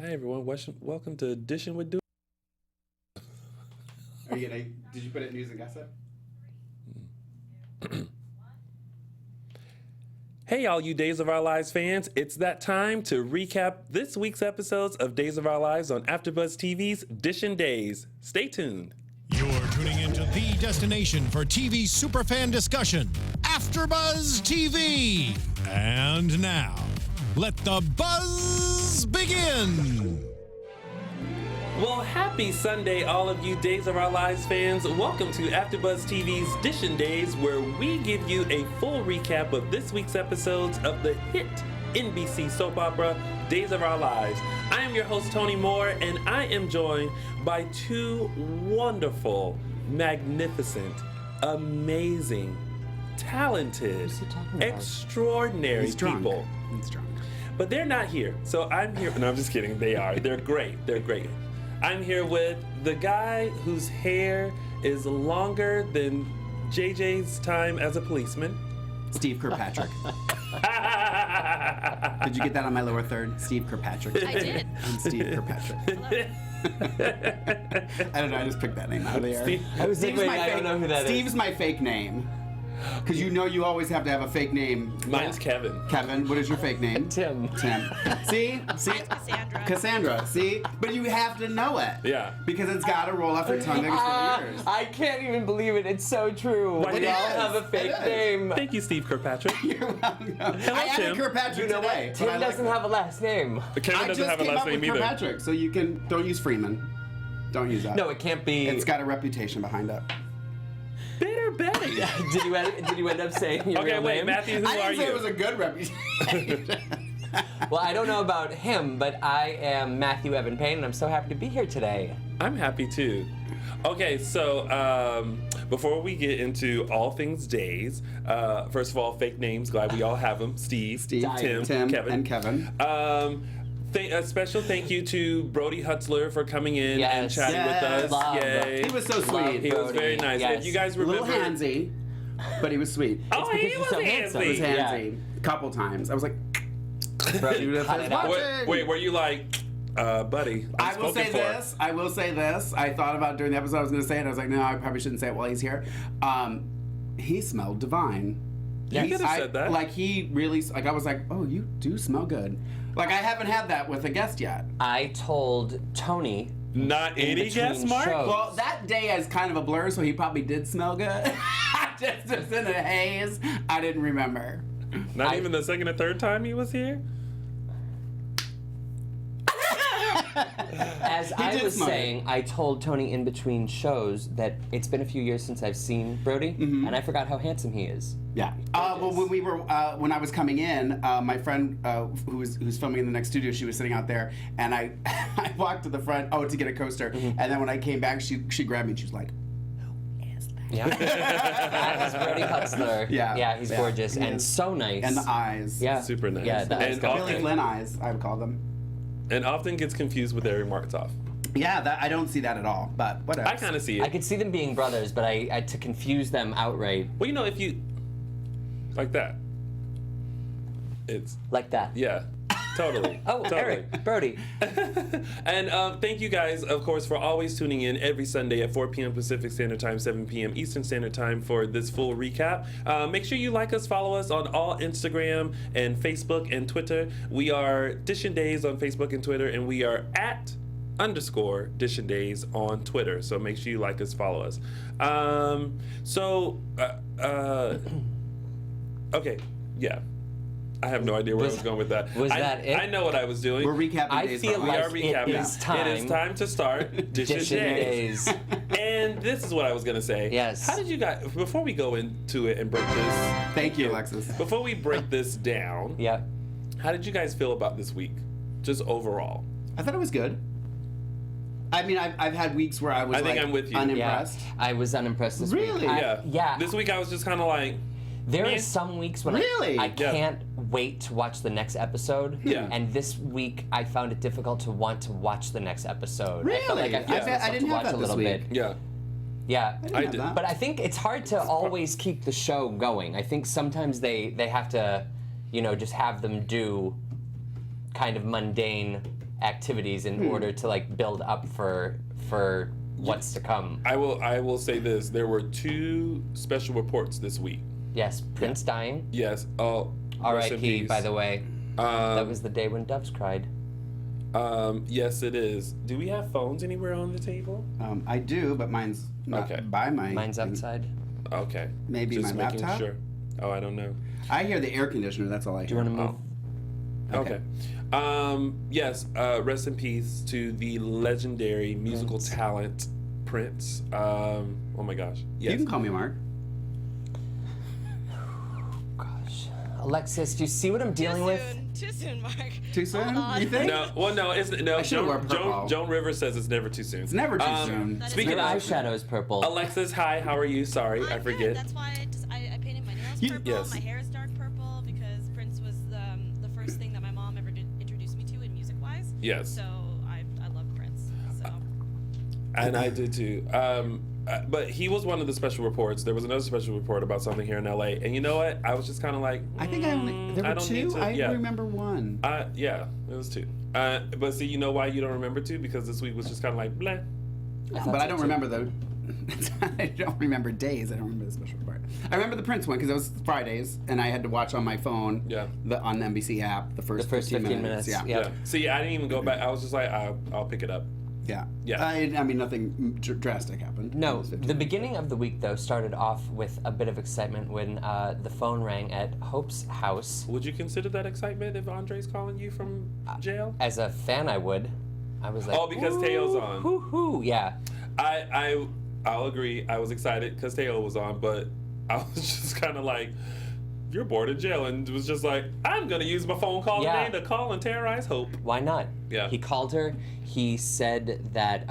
Hi everyone, welcome to Dishing with DOOL. Are you gonna? Did you put it in news and gossip? Hey all you Days of Our Lives fans, it's that time to recap this week's episodes of Days of Our Lives on AFTERBUZZ TV's Dishin' Days. Stay tuned. You're tuning into the destination for TV superfan discussion, AFTERBUZZ TV. And now, let the buzz begin. Well, happy Sunday, all of you Days of Our Lives fans. Welcome to AFTERBUZZ TV's Dishin' Days, where we give you a full recap of this week's episodes of the hit NBC soap opera, Days of Our Lives. I am your host, Tony Moore, and I am joined by two wonderful, magnificent, amazing, talented, extraordinary people. He's drunk. But they're not here, so I'm here. No, I'm just kidding. They are. They're great. They're great. I'm here with the guy whose hair is longer than JJ's time as a policeman. Steve Kirkpatrick. Did you get that on my lower third? Steve Kirkpatrick. I did. I'm Steve Kirkpatrick. I don't know. I just picked that name out of the air. I don't know who that is. Steve's my fake name. Because you know you always have to have a fake name. Mine's Kevin. Kevin, what is your fake name? Tim. See? Mine's Cassandra. Cassandra, see? But you have to know it. Yeah. Because it's got to roll off your tongue next to yours. I can't even believe it. It's so true. Why, We it all is. have a fake It is. name. Thank you, Steve Kirkpatrick. You're welcome. Hello, I added Tim. Kirkpatrick You know today. what? Tim doesn't have a last name. Kevin I doesn't just have a came last up name with either. Kirkpatrick, so you can don't use Freeman. Don't use that. No, it can't be. It's got a reputation behind it. Bitter Betty. Did you end up saying your Okay, real wait, name? Matthew, who I are didn't say you? it was a good reputation. Well, I don't know about him, but I am Matthew Evan Paine, and I'm so happy to be here today. I'm happy too. Okay, so before we get into all things days, first of all, fake names. Glad we all have them. Steve, Tim, Kevin, and Kevin. A special thank you to Brody Hutzler for coming in and Yes. chatting with us. Love. Yay. He was so sweet. Love He was very nice. Yes. If you guys A little remember, handsy, but he was sweet. oh, he because he's was so handsome. He was handsy. handsy. A couple times. I was like, Brody, Dude, cut it out. Wait, were you like, buddy? I will say this. I will say this. I thought about during the episode I was going to say it. I was like, no, I probably shouldn't say it while he's here. He smelled divine. You could have said that. Like he really, like I was like, oh, you do smell good. Like I haven't had that with a guest yet. I told Tony. Not any between guess, Mark? shows. Well, that day is kind of a blur, so he probably did smell good. I just was in a haze. I didn't remember. Not even the second or third time he was here? As I did was smell saying, I told Tony in between shows that it's been a few years since I've seen Brody, and I forgot how handsome he is. Yeah. Well, when we were when I was coming in, my friend who's filming in the next studio, she was sitting out there, and I I walked to the front to get a coaster, and then when I came back, she grabbed me and she was like, "Who is that?" Yeah. That is Brody Hutzler. Yeah. He's Yeah. gorgeous He and is. so nice. And the eyes. Yeah. Super nice. Yeah, that And is often- Billy Flynn eyes, I would call them. And often gets confused with Eric Marktoff. Yeah, that I don't see that at all, but whatever. I kind of see it. I could see them being brothers, but I to confuse them outright Well, you know, if you like that, it's like that. yeah, totally. Oh, totally. Eric, Brody. And thank you guys, of course, for always tuning in every Sunday at 4 p.m. Pacific Standard Time, 7 p.m. Eastern Standard Time for this full recap. Make sure you like us, follow us on all Instagram and Facebook and Twitter. We are Dishin' Days on Facebook and Twitter, and we are @_ Dishin' Days on Twitter. So make sure you like us, follow us. Okay, yeah. I have no idea where I was going with that. Was that it? I know what I was doing. We're recapping I days. feel for We like are recapping. it is time. It is time to start Dishin' Days. And this is what I was gonna say. Yes. How did you guys? Before we go into it and break this, Thank you, Alexis. before we break this down, Yeah. how did you guys feel about this week, just overall? I thought it was good. I mean, I've had weeks where I was I think like, I'm with you. Yeah. unimpressed. I was unimpressed this week. Really? Yeah. This week I was just kind of like, There Man. are some weeks when Really? I Yeah. can't wait to watch the next episode. Yeah. And this week I found it difficult to want to watch the next episode. I felt Really? like I forced I myself didn't to have watch that a this little week. bit. yeah, Yeah. I have did. that. But I think it's hard to always keep the show going. I think sometimes they have to, just have them do kind of mundane activities in order to like build up for what's to come. I will say this: there were 2 special reports this week. Yes, Prince dying. Yes. Oh, R.I.P. By the way. That was the day when doves cried. Yes, it is. Do we have phones anywhere on the table? I do, but mine's not by my. Mine's outside. Okay. Maybe Just my making laptop? Sure. Oh, I don't know. I hear the air conditioner. That's all I hear. Do you want to move? Okay. Yes. Rest in peace to the legendary musical talent Prince. Oh my gosh. Yes. You can call me Mark. Gosh. Alexis, do you see what I'm dealing with? Too soon, Mark. Too soon? Hold on. You think? No. Well, no. It's no. I should've worn purple. Joan Rivers says it's never too soon. It's never too soon. Speaking Your of eyeshadow is purple. Alexis, hi. How are you? Sorry, I I'm forget. good. That's why I painted my nails purple. Yes. My hair is dark purple because Prince was the first thing that my mom ever introduced me to in music-wise. Yes. So I love Prince. So. And I did too. But he was one of the special reports. There was another special report about something here in LA, and you know what? I was just kind of like, I think there were don't need 2. to- I yeah. remember 1. Yeah, it was 2. But see, you know why you don't remember 2? Because this week was just kind of like, bleh. But I don't remember the. I don't remember days. I don't remember the special report. I remember the Prince one because it was Fridays, and I had to watch on my phone. Yeah. On the NBC app the first 15 minutes. Yeah. Yeah. See, I didn't even go back. I was just like, I'll pick it up. Yeah. Yeah. I mean, nothing drastic happened. No, It was 15 the minutes. beginning of the week, though, started off with a bit of excitement when the phone rang at Hope's house. Would you consider that excitement if Andre's calling you from jail? As a fan, I would. I was like, Oh, because Teo's on. Woo-hoo, yeah. I'll agree. I was excited because Teo was on, but I was just kind of like, you're bored in jail, and was just like, I'm gonna use my phone call today to call and terrorize Hope. Why not? Yeah. He called her. He said that,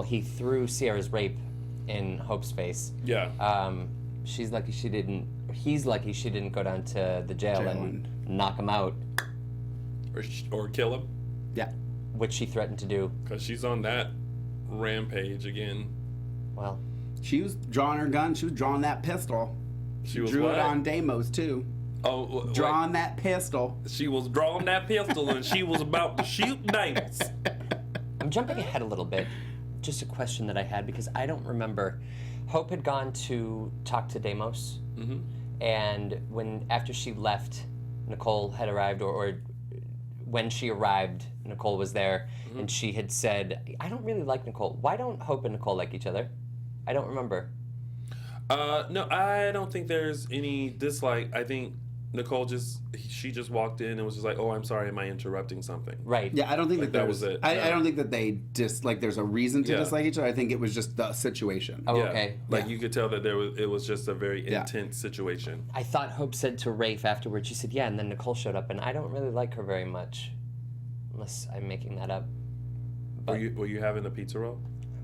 he threw Sierra's rape in Hope's face. Yeah. He's lucky she didn't go down to the jail and knock him out, Or kill him, Yeah. which she threatened to do. because she's on that rampage again. Well, She was drawing her gun. She was drawing that pistol. She was drew what? it on Deimos too. Oh, wait. Drawing that pistol. She was drawing that pistol and she was about to shoot Davis. I'm jumping ahead a little bit. Just a question that I had because I don't remember. Hope had gone to talk to Deimos, and after she left, Nicole had arrived, or when she arrived, Nicole was there, and she had said, "I don't really like Nicole. Why don't Hope and Nicole like each other?" I don't remember. No, I don't think there's any dislike. I think Nicole she just walked in and was just like, "Oh, I'm sorry, am I interrupting something?" Right. Yeah, I don't think Like, that that there's. was it. I Yeah. don't think that they there's a reason to Yeah. dislike each other. I think it was just the situation. Oh, Yeah. okay. Like Yeah. you could tell that it was just a very Yeah. intense situation. I thought Hope said to Rafe afterwards, she said, "Yeah," and then Nicole showed up, and I don't really like her very much, unless I'm making that up. Were you having a pizza roll?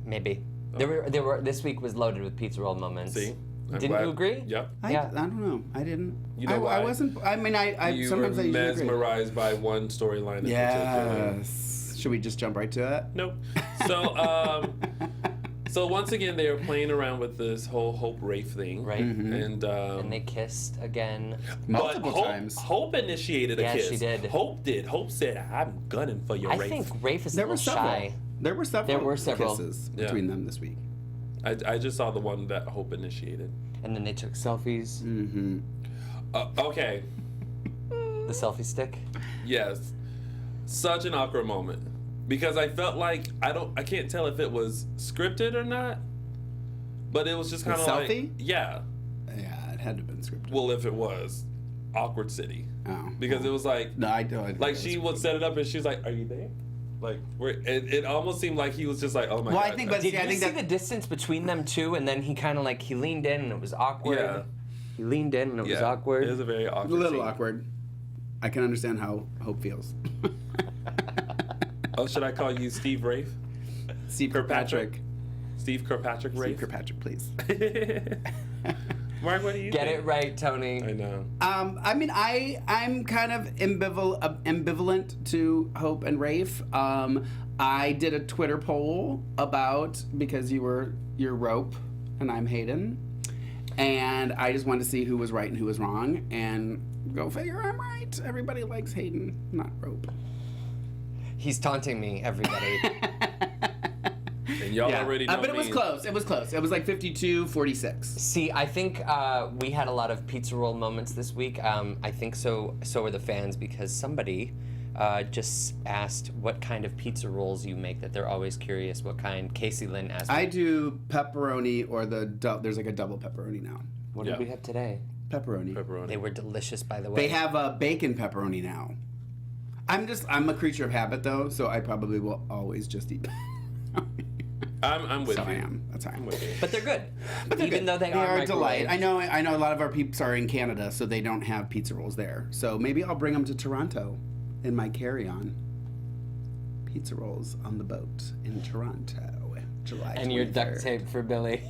Maybe. There were. This week was loaded with pizza roll moments. See? I'm Didn't glad- you agree? Yep. I don't know. I didn't. You know why? I wasn't. I mean, I You sometimes were I usually agree. mesmerized by one storyline in particular. Yes. Should we just jump right to it? Nope. So, so once again, they are playing around with this whole Hope Rafe thing, Right. And And they kissed again. Multiple Hope, times. Hope initiated a Yeah, kiss. she did. Hope did. Hope said, "I'm gunning for your I Rafe." think Rafe is a There little were several. shy. There were several kisses Yeah. between them this week. I just saw the one that Hope initiated. And then they took selfies. Mm-hmm. Okay. The selfie stick. Yes. Such an awkward moment because I felt like I can't tell if it was scripted or not, but it was just The kind of like selfie? yeah. Yeah, it had to have been scripted. Well, if it was awkward city Oh. because it was like No, I don't. like she would set it up and she's like, "Are you there?" Like it almost seemed like he was just like, "Oh my Well, god." I think, but Did see, I you think see that the distance between them two? And then he kind of like he leaned in and it was awkward. Yeah. He leaned in and it was yeah, awkward. It was a very a awkward. little scene. awkward. I can understand how Hope feels. Oh, should I call you Steve Rafe? Steve Kirkpatrick. Steve Kirkpatrick Steve Rafe. Kirkpatrick, please. Mark, what do you Get think? it right, Tony. I know. I mean, I'm kind of ambivalent to Hope and Rafe. I did a Twitter poll about because you're Rope and I'm Hayden, and I just wanted to see who was right and who was wrong, and go figure, I'm right. Everybody likes Hayden, not Rope. He's taunting me, everybody. And y'all already know but it was me. close. It was close. It was like 52-46. See, I think we had a lot of pizza roll moments this week. I think so were the fans, because somebody just asked what kind of pizza rolls you make, that they're always curious what kind. Casey Lynn asked. I do pepperoni or there's like a double pepperoni now. What did we have today? Pepperoni. They were delicious, by the way. They have a bacon pepperoni now. I'm a creature of habit though, so I probably will always just eat. I'm with So you. I am. That's how I am. With you. But they're good. But they're Even good. though they are are a delight. microwaved. I know a lot of our peeps are in Canada, so they don't have pizza rolls there. So maybe I'll bring them to Toronto in my carry-on. Pizza rolls on the boat in Toronto, July 23rd. And your duct tape for Billy.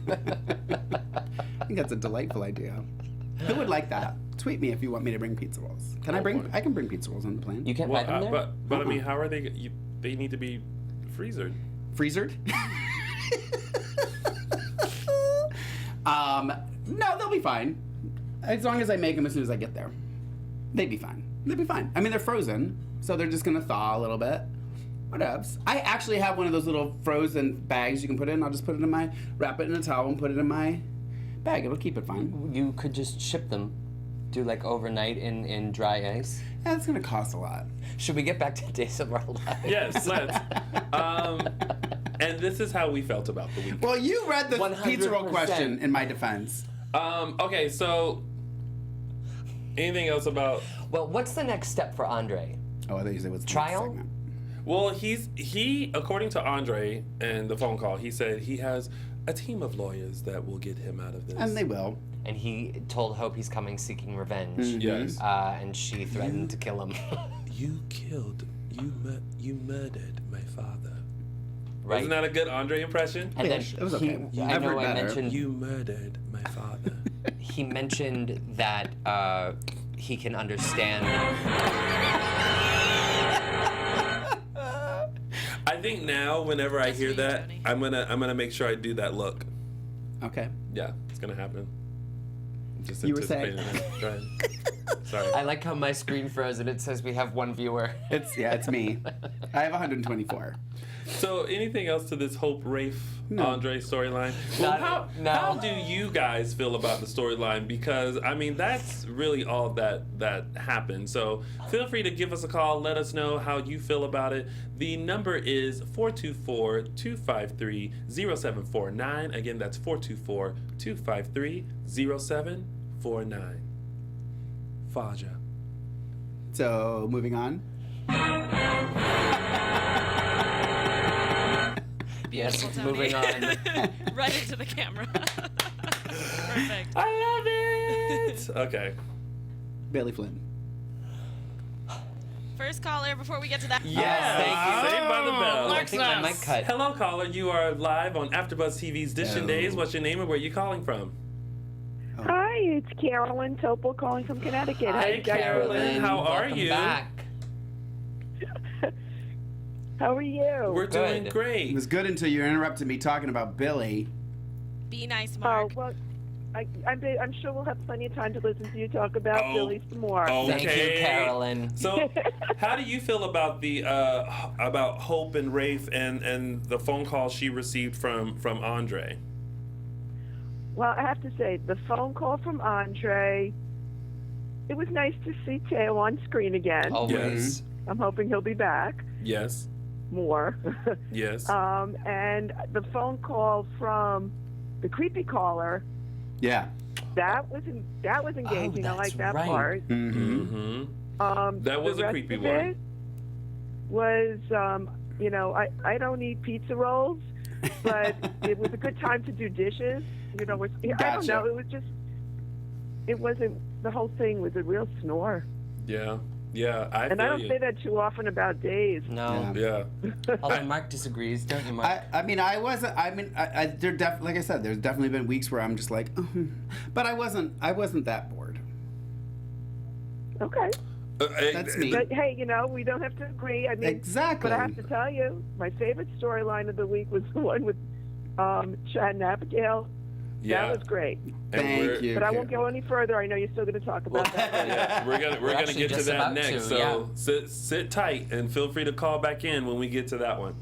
I think that's a delightful idea. Who would like that? Tweet me if you want me to bring pizza rolls. Can I bring? I can bring pizza rolls on the plane. You can't Well, buy them there? but I mean, how are they? They need to be freezered. Freezered? No, they'll be fine. As long as I make them as soon as I get there. They'd be fine. They'd be fine. I mean, they're frozen, so they're just gonna thaw a little bit. Whatevs. I actually have one of those little frozen bags you can put in. I'll just put it in wrap it in a towel and put it in my bag. It'll keep it fine. You could just ship them. Do like overnight in dry ice. Yeah, it's gonna cost a lot. Should we get back to Days of Our Lives? Yes, let's. And this is how we felt about the week. Well, you read the 100%. pizza roll question in my defense. Okay, so anything else about? Well, what's the next step for Andre? Oh, I thought you said what's the Trial? next segment. Well, he according to Andre and the phone call, he said he has a team of lawyers that will get him out of this. And they will. And he told Hope he's coming seeking revenge. Yes. And she threatened to kill him. You murdered my father. Right. Wasn't that a good Andre impression? And then It was okay. I I've know heard I better. mentioned You murdered my father. he mentioned that he can understand. I think now, whenever I That's hear for you, that, Tony. I'm gonna make sure I do that look. Okay. Yeah, it's gonna happen. Just You were saying. anticipating it. Go ahead. Sorry. I like how my screen froze and it says we have one viewer. It's me. I have 124. So, anything else to this Hope Rafe Andre storyline? Well, No. how do you guys feel about the storyline? Because I mean, that's really all that happened. So, feel free to give us a call. Let us know how you feel about it. The number is 424-253-0749. Again, that's 424-253-0749. Faja. So, moving on. Yes, Beautiful, Tony. moving on. Right into the camera. Perfect. I love it. Okay. Bailey Flynn. First caller before we get to that. Yeah. thank you. Saved by the bell. I think my mic cut. Hello, caller. You are live on AfterBuzz TV's Dishin' Hello. Days. What's your name and where are you calling from? Hi, it's Carolyn Topol calling from Connecticut. How Hi, you guys Carolyn. How are Welcome you? back. doing? How are you? We're doing Good. It great. was good until you interrupted me talking about Billy. Be nice, Oh, Mark. well, I'm sure we'll have plenty of time to listen to you talk about Billy some more. Thank you, Okay. Carolyn. So, how do you feel about the about Hope and Rafe and the phone call she received from Andre? Well, I have to say, the phone call from Andre, it was nice to see Teo on screen again. Always. I'm hoping he'll be back Yes. more. Yes. And the phone call from the creepy caller, Yeah. that was engaging. I that's like that right. part. Mm-hmm. Mm-hmm. That was the a rest creepy of one. it Was I don't eat pizza rolls, but it was a good time to do dishes. I don't Gotcha. know. It wasn't. The whole thing was a real snore, Yeah. Yeah. I and I feel don't you. say that too often about days. No. Yeah. Although Mark disagrees, don't you, Mark? I like I said, there's definitely been weeks where I'm just like, but I wasn't that bored. Okay, That's me. but hey, we don't have to agree. I mean, Exactly. But I have to tell you, my favorite storyline of the week was the one with Chad and Abigail. Yeah. That was great. Thank you. But I won't go any further. I know you're still going to talk about that. Yeah, we're gonna actually get to just that about next. to, yeah. So sit tight and feel free to call back in when we get to that one.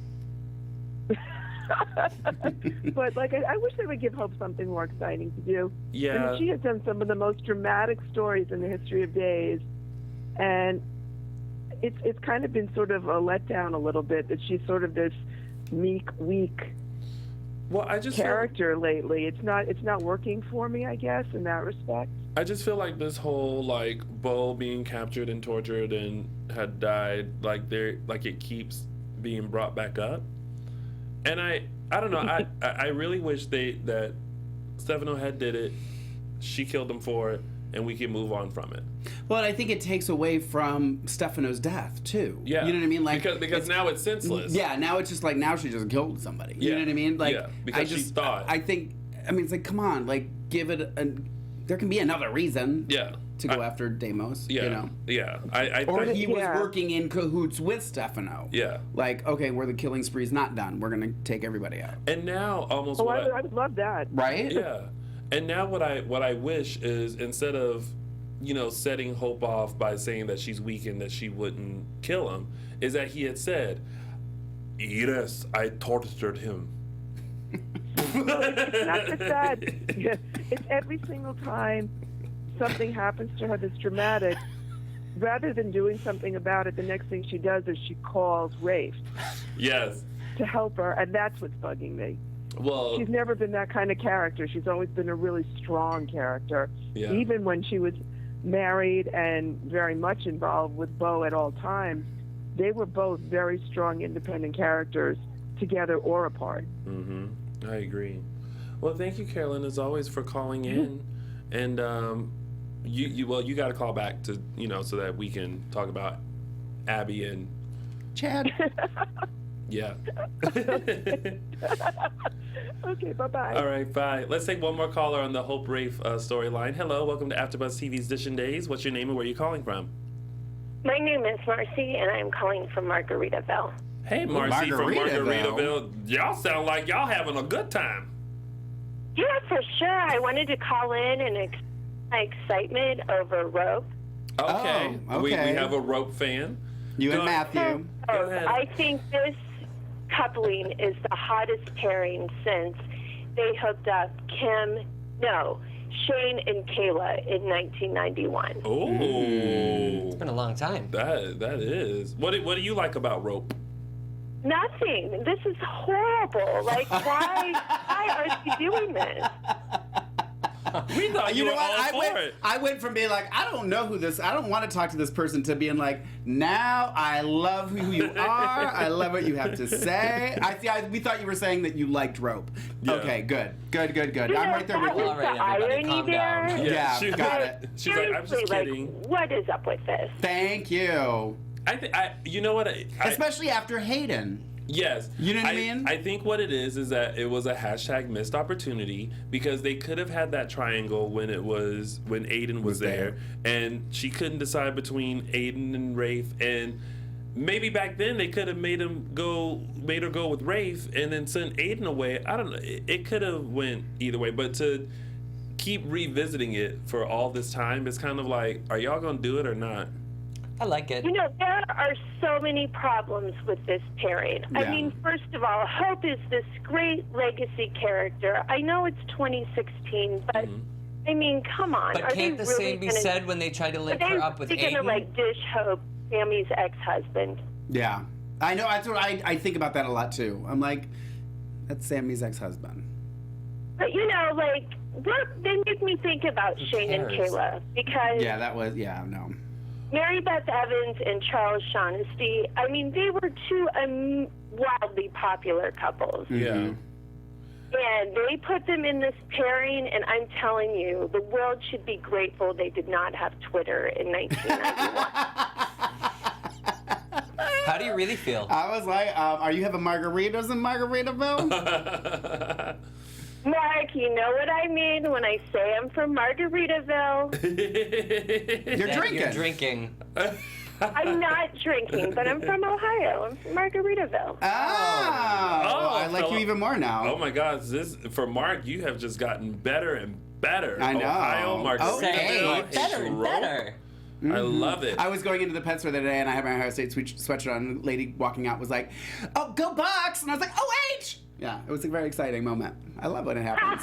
But like, I wish they would give Hope something more exciting to do. Yeah. I mean, she has done some of the most dramatic stories in the history of days, and it's kind of been sort of a letdown a little bit that she's sort of this meek, weak Well, I just character lately. It's not working for me, I guess, in that respect. I just feel like this whole like Bo being captured and tortured and had died, like it keeps being brought back up. And I don't know. I really wish that Stefano had did it. She killed him for it, and we can move on from it. Well, I think it takes away from Stefano's death too. Yeah, you know what I mean. Like because now it's senseless. Yeah, now it's just like now she just killed somebody. You Yeah. know what I mean? Like Yeah, because she thought. I think. I mean, it's like come on, like give it. There can be another reason. Yeah. To go after Deimos. Yeah. You know. Yeah. I Or think, he was Yeah. working in cahoots with Stefano. Yeah. Like, okay, where the killing spree's not done, we're gonna take everybody out. and now almost Oh, what I would love that. Right? yeah. And now what I wish is instead of setting Hope off by saying that she's weak and that she wouldn't kill him, is that he had said, "Yes, I tortured him." Not just that. It's every single time something happens to her that's dramatic, rather than doing something about it, the next thing she does is she calls Rafe Yes. to help her, and that's what's bugging me. Well. She's never been that kind of character. She's always been a really strong character. Yeah. Even when she was married and very much involved with Bo at all times, they were both very strong, independent characters, together or apart. Mm-hmm. I agree. Well, thank you, Carolyn, as always, for calling in, and you got to call back to so that we can talk about Abby and Chad. yeah. Okay, bye-bye. All right, bye. Let's take one more caller on the Hope Rafe storyline. Hello, welcome to AfterBuzz TV's Edition Days. What's your name and where are you calling from? My name is Marcy, and I'm calling from Margaritaville. Hey, Marcy from Margaritaville. Margaritaville. Y'all sound like y'all having a good time. Yeah, for sure. I wanted to call in and my excitement over Rope. Okay. Oh, We okay. have a Rope fan. You and Go- Matthew. Go ahead. I think this coupling is the hottest pairing since they hooked up Shane and Kayla in 1991. Oh. It's been a long time. That is. What do you like about Rope? Nothing. This is horrible. Like, why are you doing this? We thought you, You know were what? all for it. I went from being like, I don't know who this, I don't want to talk to this person, to being like, now I love who you are. I love what you have to say. We thought you were saying that you liked Rope. Yeah. Okay, good. I'm right there with That you. was All right, the everybody, irony calm there. down. Yeah, she- got it. She's like, I'm just Seriously, kidding. what is up with this? Thank you. You know what? Especially after Hayden. Yes. You know what I mean? I think what it is that it was a hashtag missed opportunity because they could have had that triangle when Aiden was there, and she couldn't decide between Aiden and Rafe, and maybe back then they could have made her go with Rafe and then sent Aiden away. I don't know. It could have went either way, but to keep revisiting it for all this time, it's kind of like, are y'all gonna do it or not? I like it. You know, there are so many problems with this pairing. I Yeah. mean, first of all, Hope is this great legacy character. I know it's 2016, but I mean, come on. But are can't they the really same be gonna, said when they tried to link are her they up with really gonna Aiden? like dish Hope, Sammy's ex-husband? Yeah. I know. That's what I think about that a lot too. I'm like, that's Sammy's ex-husband. But you know, like, they make me think about Shane and cares? Kayla because No. Mary Beth Evans and Charles Shaughnessy, I mean, they were two wildly popular couples. Yeah. And they put them in this pairing, and I'm telling you, the world should be grateful they did not have Twitter in 1991. How do you really feel? I was like, are you having margaritas in Margaritaville? Mark, you know what I mean when I say I'm from Margaritaville. You're That drinking. You're drinking. I'm not drinking, but I'm from Ohio. I'm from Margaritaville. Oh, I like you even more now. Oh my gosh, for Mark, you have just gotten better and better. I know. Ohio, Margaritaville, Say, better and Schroep. better. I love it. I was going into the pet store the other day, and I had my Ohio State sweatshirt on, and a lady walking out was like, "Oh, go Bucks!" And I was like, "OH!" Yeah, it was a very exciting moment. I love when it happens.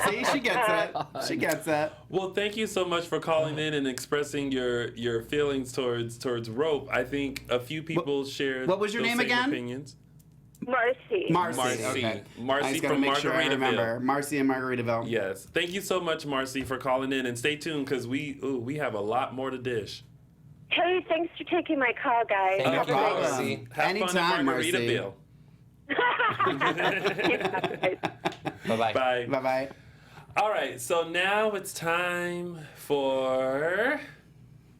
See, she gets it. She gets it. Well, thank you so much for calling in and expressing your feelings towards rope. I think a few people shared. What was your those name same again? Opinions. Marcy. Marcy. Okay. Marcy I just gotta from make sure I remember. Margaritaville. Marcy in Margaritaville. Yes. Thank you so much, Marcy, for calling in, and stay tuned because we have a lot more to dish. Hey, thanks for taking my call, guys. Thank Have a you, great Marcy. one. Have Anytime, fun in Marcy. Margaritaville. Bye-bye. Bye. Bye-bye. All right, so now it's time for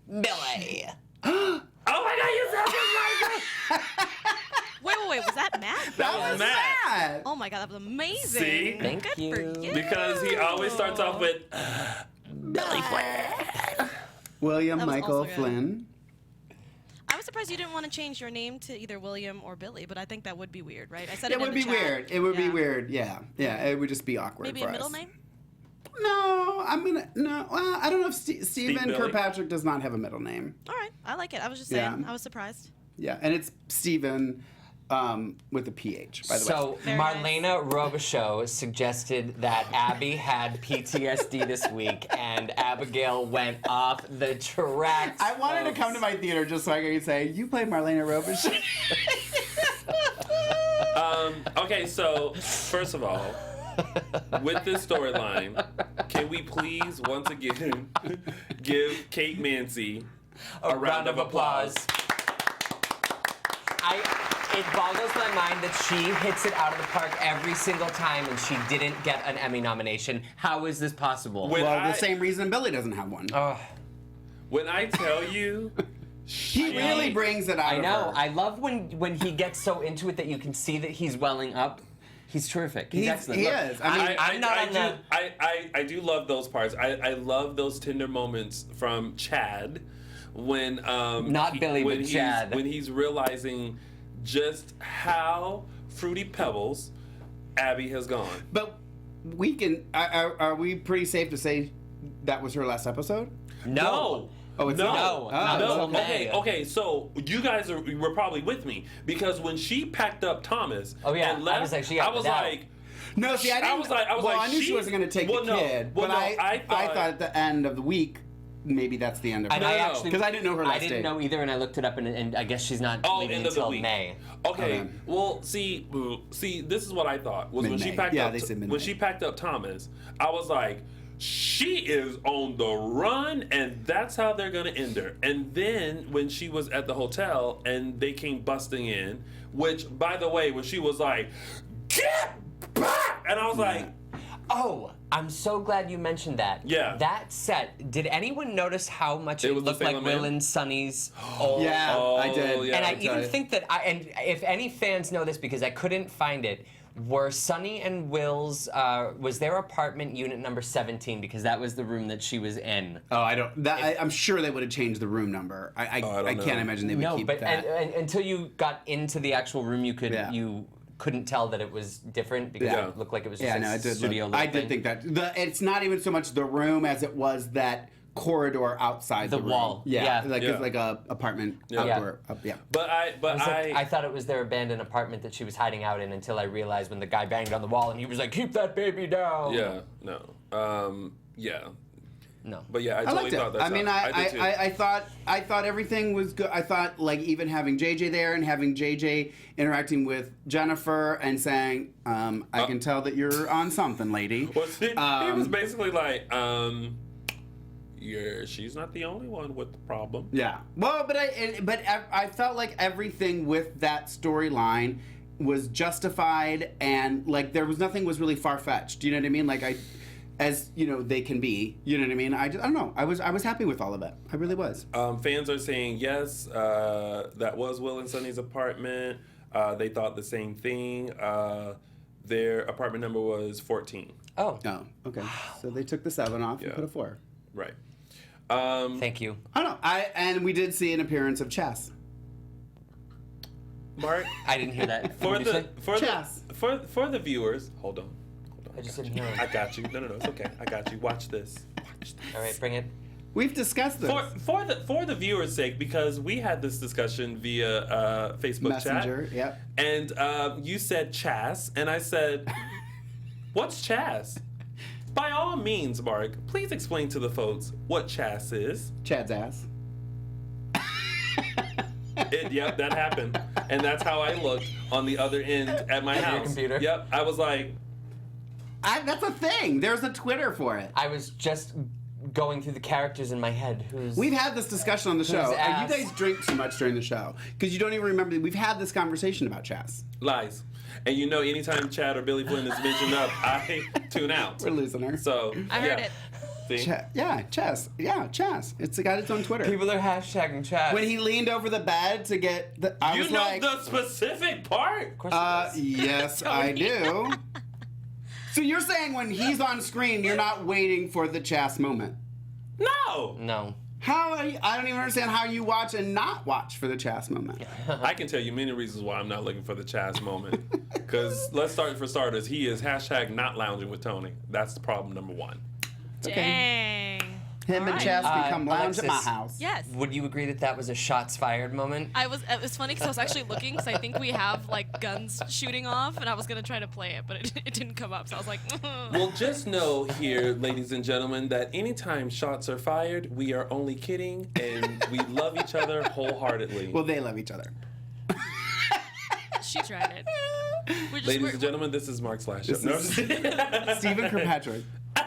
Billy. Oh my God, you sound just like Wait, was that Matt? That was Matt. Matt. Oh my God, that was amazing. See? Thank Good you. for you. Because he always starts off with Billy Flynn. William That was Michael also good. Flynn. I was surprised you didn't want to change your name to either William or Billy, but I think that would be weird, right? I said It in would the be chat. weird. It would be Yeah. weird. Yeah. Yeah. It would just be awkward Maybe for a middle us. name? No, no. Well, I don't know if Stephen Billy? Kirkpatrick does not have a middle name. All right, I like it. I was just Yeah. saying. I was surprised. Yeah, and it's Stephen with a PH, by the way. So Very nice. Marlena Robichaux suggested that Abby had PTSD this week, and Abigail went off the tracks. I wanted to come to my theater just so I could say, you played Marlena Robichaux. Okay, so first of all, with this storyline, can we please once again give Kate Mansi a round of applause? It boggles my mind that she hits it out of the park every single time, and she didn't get an Emmy nomination. How is this possible? When Well, I- the same reason Billy doesn't have one. When I tell you, He really brings it out I of know. her. I love when he gets so into it that you can see that he's welling up. He's terrific. He's excellent. He Look, is. I mean, I'm not on the. I do love those parts. I love those tender moments from Chad when Not Billy, but he's, Chad. when he's realizing just how fruity pebbles Abby has gone. but we can. Are we pretty safe to say that was her last episode? No. Oh, it's no, not? No, Oh. not no. until May. Okay. So you guys were probably with me because when she packed up Thomas, Oh, yeah, and left, I was like, she got I was without. like, No, see, I didn't. I was like, well, I knew she she- wasn't going to take well, the no. kid, Well, but no, I thought at the end of the week, maybe that's the end of And her. I no. actually, Because I didn't know her I last didn't date. know either, and I looked it up, and I guess she's not leaving end of the until week. May. Okay. Okay. Well, see, this is what I thought was when she Mid-May. packed Yeah, up. they said When mid-May. she packed up Thomas, I was like, she is on the run, and that's how they're gonna end her. And then when she was at the hotel and they came busting in, which, by the way, when she was like, "Get back," and I was like, Oh, I'm so glad you mentioned that. Yeah. That set, did anyone notice how much It it was the looked like Sailor Will Man? and Sonny's old? Yeah, I did. yeah. And I I'll tell even you. think that and if any fans know this because I couldn't find it, were Sonny and Will's was their apartment unit number 17 because that was the room that she was in. Oh, I don't. I'm sure they would have changed the room number. I don't can't know. imagine they would No, keep but that. and until you got into the actual room, you could Yeah. you couldn't tell that it was different because Yeah. it looked like it was just yeah, a no, it did. studio. I little did thing. think that it's not even so much the room as it was that corridor outside The the, wall. room. Yeah, Yeah. like Yeah. it's like a apartment outdoor. Yeah. but I thought it was their abandoned apartment that she was hiding out in until I realized when the guy banged on the wall and he was like, "Keep that baby down." yeah, no, yeah, No. but yeah, I I totally liked it. thought that. I mean, did too. I thought everything was good. I thought like even having JJ there and having JJ interacting with Jennifer and saying, "I can tell that you're on something, lady." Well, he was basically like, yeah, she's not the only one with the problem. Yeah. Well, but I felt like everything with that storyline was justified and like there was nothing was really far fetched. Do you know what I mean? Like as you know, they can be. You know what I mean? I don't know. I was happy with all of it. I really was. Fans are saying yes, that was Will and Sonny's apartment. They thought the same thing. Their apartment number was 14. Oh. Oh, okay. So they took the 7 off and Yeah. put a 4. Right. Thank you. I don't know. And we did see an appearance of Chess. Mark, I didn't hear that. for What did you the say? for the viewers, hold on. I just didn't hear it. I got you. No, it's okay. I got you. Watch this. All right, bring it. We've discussed this. For the viewers' sake, because we had this discussion via Facebook Messenger, chat. yep. And you said Chas, and I said, "What's Chas?" By all means, Mark, please explain to the folks what Chas is. Chad's ass. Yep, that happened, and that's how I looked on the other end at my house. Your computer. Yep, I was like, That's a thing. There's a Twitter for it. I was just going through the characters in my head. We've had this discussion on the show. You ass? guys drink too much during the show because you don't even remember. We've had this conversation about Chess. lies. And you know, anytime Chad or Billy Flynn is mentioned up, I tune out. We're losing her. So I heard it. See? Chess. Yeah, Chess. It's got its own Twitter. People are hashtagging chat. When he leaned over the bed to get the, I You was know like, the specific part. Of course it does. yes, I do. So you're saying when he's on screen, you're not waiting for the Chess moment? No, No. How? I don't even understand how you watch and not watch for the Chess moment. I can tell you many reasons why I'm not looking for the Chaz moment. Because let's start for starters. He is hashtag not lounging with Tony. That's the problem number one. Dang. Him and Alright. Chess become lounge at my Alexis. house. Yes. Would you agree that that was a shots fired moment? It was funny because I was actually looking because I think we have like guns shooting off, and I was gonna try to play it, but it didn't come up. So I was like, Well, just know here, ladies and gentlemen, that anytime shots are fired, we are only kidding and we love each other wholeheartedly. Well, they love each other. she tried it. Ladies and gentlemen, this is Mark Slash. No, I'm just kidding. Stephen Kirkpatrick.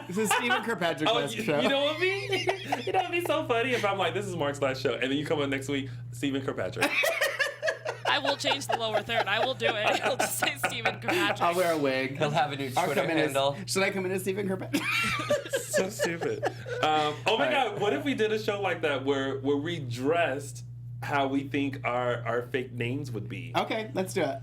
This is Stephen Kirkpatrick Oh, last you show. know what be? You know what'd be so funny if I'm like, this is Mark's last show, and then you come on next week, Stephen Kirkpatrick. I will change the lower third. I will do it. I'll just say Stephen Kirkpatrick. I'll wear a wig. He'll have a new I'll Twitter come in handle. should I come in as Stephen Kirkpatrick? So stupid. Oh my God, what if we did a show like that where we dressed how we think our fake names would be? Okay, let's do it.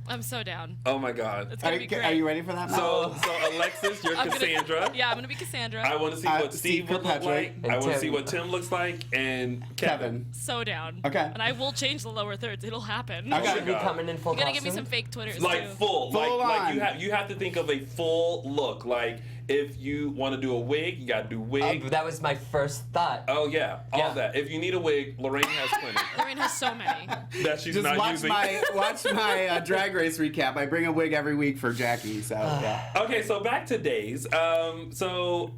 I'm so down. Oh my God. It's gonna be great. Are you ready for that? Matt? So Alexis, you're I'm Cassandra. Yeah, I'm gonna be Cassandra. I want to see what Steve Steve would look like. Kirkpatrick. I want to And see Tim. what Tim looks like, and Kevin. So down. Okay. And I will change the lower thirds. It'll happen. Okay. Should we God. come in full You gotta costume? give me some fake Twitters Like too. full Full like on. you have to think of a full look. Like if you want to do a wig, you gotta do wig. That was my first thought. Oh yeah, all Yeah. that. If you need a wig, Lorraine has plenty Lorraine has so many. that she's Just not watch using. watch my Drag Race recap. I bring a wig every week for Jackie. So yeah. Okay, so back to days. So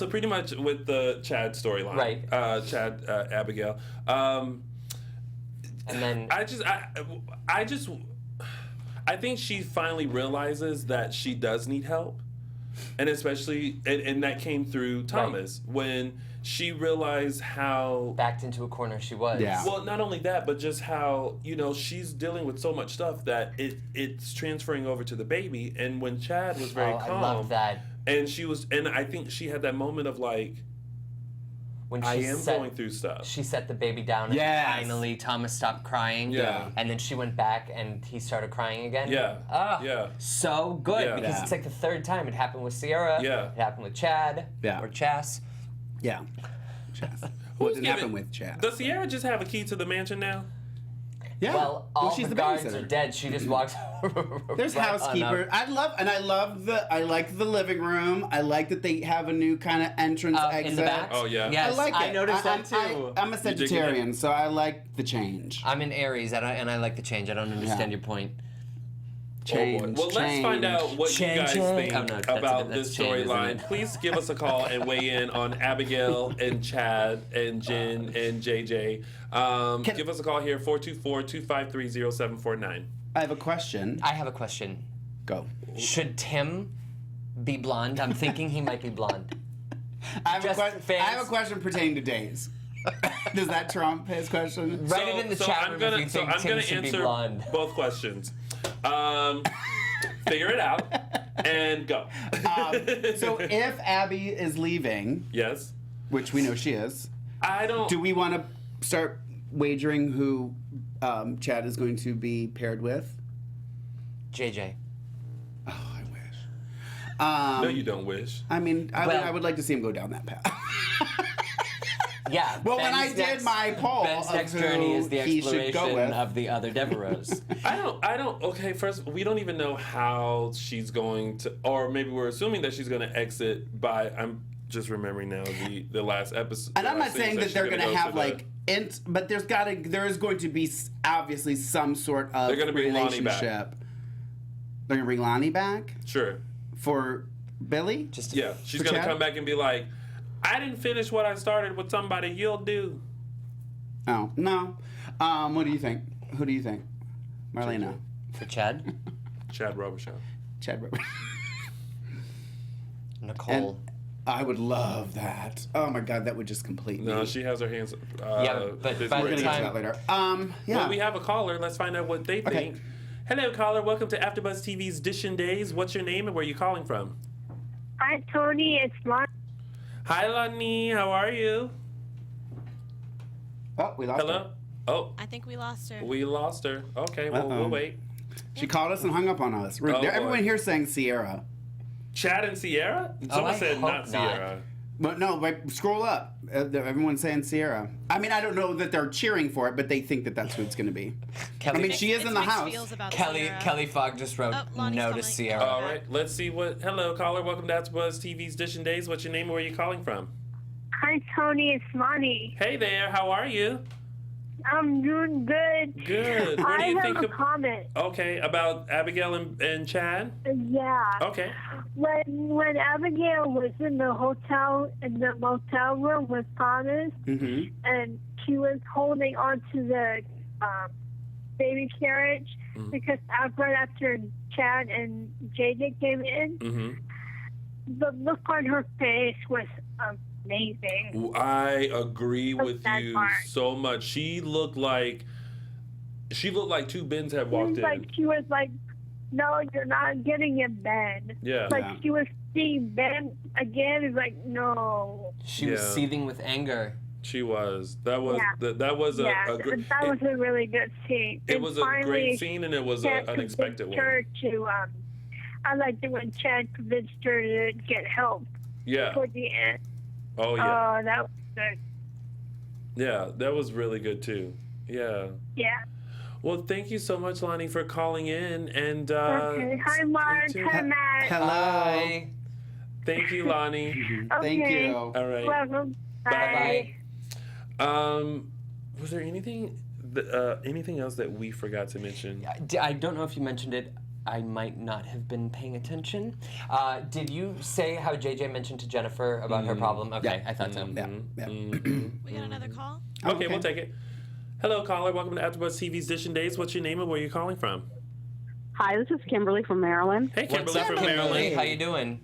pretty much with the Chad storyline, Right. Chad, Abigail. And then I think she finally realizes that she does need help, and especially and that came through Thomas when she realized how. backed into a corner she was. Yeah. Well, not only that, but just how she's dealing with so much stuff that it's transferring over to the baby. And when Chad was very calm, I love that. and I think she had that moment of like, When she I am set, going through stuff. She set the baby down, and Yes. finally Thomas stopped crying. Yeah. And then she went back, and he started crying again. Yeah. Ah, Yeah. So good, Yeah. because Yeah. it's like the third time. It happened with Sierra. Yeah. It happened with Chad. Yeah. Or Chas. Yeah. Chess. What didn't happen with Chad? Does Sierra just have a key to the mansion now? Yeah. Well, all she's the the guards babysitter. are dead. She just walks. There's right on housekeeper. up. I like the living room. I like that they have a new kind of entrance exit. in the back. Oh, yeah. Yes, I like it. I noticed that too. I'm a digging it? Sagittarian, so I like the change. I'm in Aries, and I like the change. I don't understand Yeah. your point. Change. Oh, boy. Well, let's find out what you guys think Oh, no, that's about that's this change, isn't storyline. it? Please give us a call and weigh in on Abigail and Chad and Jen and JJ. Give us a call here, 424-253-0749. I have a question. I have a question. Go. Should Tim be blonde? I'm thinking he might be blonde. I have, Just I fans- have a question pertaining to days. Does that trump his question? Write it in the chat room if you think I'm Tim gonna should be answer blonde. both questions. Figure it out and go. So if Abby is leaving, Yes. which we know she is, I don't. do we want to start wagering who Chad is going to be paired with? JJ. Oh, I wish. No, you don't wish. I mean, Well- I would like to see him go down that path. Yeah. Well, when I did my poll Ben's of next who journey is the he should go exploration with. of the other Devereaux. I don't. Okay, first, we don't even know how she's going to, or maybe we're assuming that she's going to exit by. I'm just remembering now the last episode. And I'm not saying that they're going to have go but there is going to be obviously some sort of They're gonna bring Lonnie back. relationship. They're going to bring Lonnie back Sure. for Billy? Yeah, she's For going to Chad? come back and be like, I didn't finish what I started with somebody. You'll do. Oh, no. What do you think? Who do you think? Marlena. For Chad? Chad Robichaux. Chad Roberts. Nicole. And I would love that. Oh my God, that would just complete me. No, she has her hands. Yeah, but busy by We're the right gonna now. get to time- that later. Yeah. Well, we have a caller. Let's find out what they think. Hello, caller. Welcome to AfterBuzz TV's Dishin' Days. What's your name and where are you calling from? Hi, Tony. It's Lon. Hi, Lonnie. How are you? Oh, we lost her. Hello? Oh, I think we lost her. we lost her. Okay, well, Uh-oh. we'll wait. She called us and hung up on us. Oh, Everyone boy. here saying Sierra. Chad and Sierra? Someone I said hope not not. Sierra. But no, scroll up. Everyone's saying Sierra. I mean, I don't know that they're cheering for it, but they think that that's who it's going to be. Kelly, I mean, she is in the mixed house. feels about Kelly Sierra. Fogg just wrote Oh, Lonnie's no to calling. Sierra. All right, let's see what. Hello, caller. Welcome to AfterBuzz TV's Dishin' Days. What's your name and where are you calling from? Hi, Tony. It's Lonnie. Hey there, how are you? I'm doing good. Good. What do I you have think a of? comment. Okay, about Abigail and Chad? Yeah. Okay. When Abigail was in the motel room with Thomas, Mm-hmm. and she was holding onto the baby carriage because right after Chad and JJ came in, the look on her face was amazing. I agree with that you part. so much. She looked like two Bens had walked in. She was like, no, you're not getting in bed. Yeah. Like Yeah. she was seeing Ben again. It's like, no. She was Yeah. seething with anger. She was. That was Yeah. that was Yeah, a great. that was a really good scene. It And was a finally, great scene, and it was an Chad unexpected convinced one. her to, I liked it when Chad convinced her to get help Yeah. toward the end. Oh yeah. Oh, that was good. Yeah, that was really good too. Yeah. Yeah. Well, thank you so much, Lonnie, for calling in, and Okay. Hi, Mark. thank you. Hi, Matt. Hello. Hi. Thank you, Lonnie. Thank Okay. you. All right. Welcome. Bye. Was there anything else that we forgot to mention? I don't know if you mentioned it. I might not have been paying attention. Did you say how JJ mentioned to Jennifer about her problem? Okay, Yeah. I thought so. Yeah. Yeah. We got another call? Okay, we'll take it. Hello, caller. Welcome to AfterBuzz TV's Dishin' Days. What's your name and where are you calling from? Hi, this is Kimberly from Maryland. Hey, Kimberly What's up, from Kimberly? Maryland. How you doing?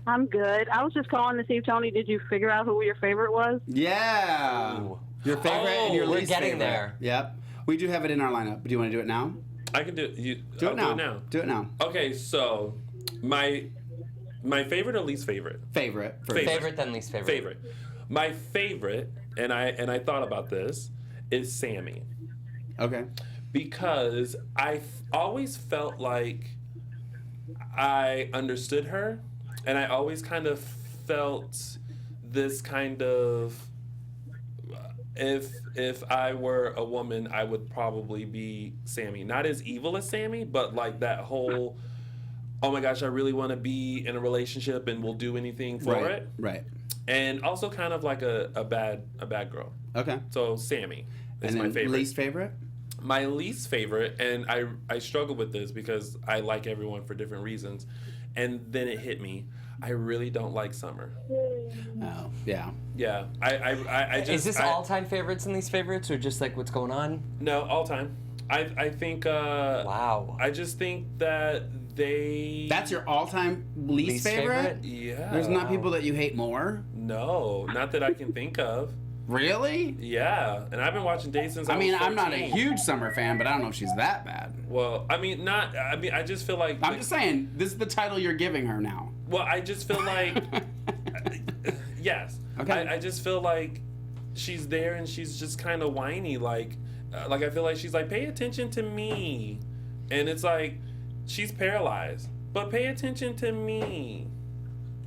I'm good. I was just calling to see, Tony, did you figure out who your favorite was? Yeah. Ooh. Your favorite and your we're least getting favorite. there. Yep. We do have it in our lineup. Do you want to do it now? I can do it. Do I'll it now. Do it now. Do it now. Okay, so my favorite or least favorite? Favorite. Favorite then least favorite. Favorite. My favorite, and I thought about this, is Sammy. Okay. Because I always felt like I understood her, and I always kind of felt this kind of if I were a woman, I would probably be Sammy. Not as evil as Sammy, but like that whole, oh my gosh, I really want to be in a relationship and will do anything for Right. it. Right. And also kind of like a bad girl. Okay. So Sammy is And my then favorite. least favorite? My least favorite, and I struggle with this because I like everyone for different reasons, and then it hit me. I really don't like Summer. Oh, yeah. Yeah, I just. Is this all-time favorites and least favorites, or just like what's going on? No, all time. I think. Wow. I just think that they. That's your all-time least favorite? Yeah. There's not people that you hate more? No, not that I can think of. Really? Yeah, and I've been watching Days since I I mean, was I'm not a 14. huge Summer fan, but I don't know if she's that bad. Well, I mean, I just feel like. I'm just saying, this is the title you're giving her now. Well, I just feel like. Yes. Okay. I just feel like she's there and she's just kind of whiny. Like I feel like she's like, pay attention to me. And it's like, she's paralyzed. But pay attention to me.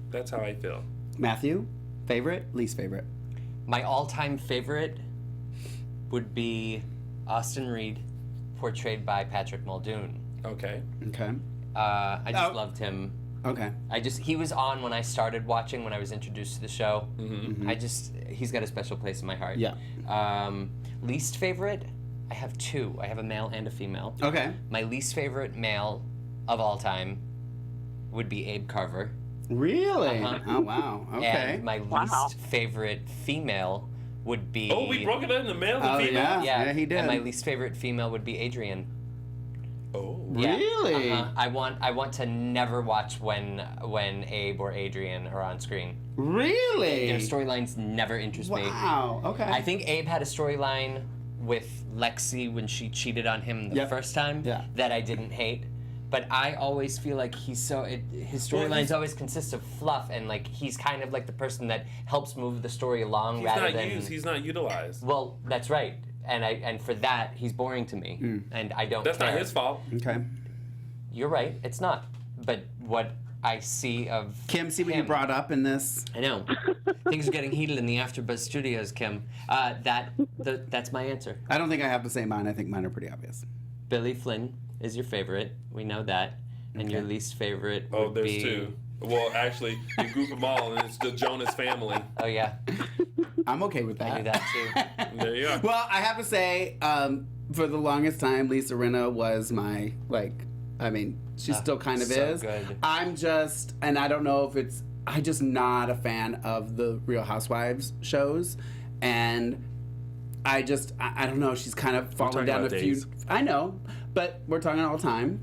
That's how I feel. Matthew, favorite, least favorite? My all-time favorite would be Austin Reed, portrayed by Patrick Muldoon. Okay. Okay. I just loved him. Okay. He was on when I started watching, when I was introduced to the show. Mm-hmm. He's got a special place in my heart. Yeah. Least favorite, I have two. I have a male and a female. Okay. My least favorite male of all time would be Abe Carver. Really? Uh-huh. Oh, wow. Okay. And my least favorite female would be... Oh, we broke it into male and female? Yeah, he did. And my least favorite female would be Adrian. Oh. Yeah. Really? I want to never watch when Abe or Adrian are on screen. Really? Their storylines never interest me. Wow. Okay. I think Abe had a storyline with Lexi when she cheated on him the first time that I didn't hate. But I always feel like his storylines always consist of fluff, and like he's kind of like the person that helps move the story along He's not utilized. Well, that's right. And for that, he's boring to me, and I don't. That's care. not his fault. Okay. You're right. It's not. But what I see of Kim, see what you brought up in this? I know. Things are getting heated in the AfterBuzz studios, Kim. That's my answer. I don't think I have the same mine. I think mine are pretty obvious. Billy Flynn is your favorite. We know that. And your least favorite would there's be... two. Well, actually, you group them all, and it's the Jonas family. Oh, yeah. I'm okay with that. I do that, too. There you are. Well, I have to say, for the longest time, Lisa Rinna was my, she still kind of so is. good. I'm just, and I don't know if it's, I'm just not a fan of the Real Housewives shows. And I don't know, she's kind of fallen down a few. I know, but we're talking all the time.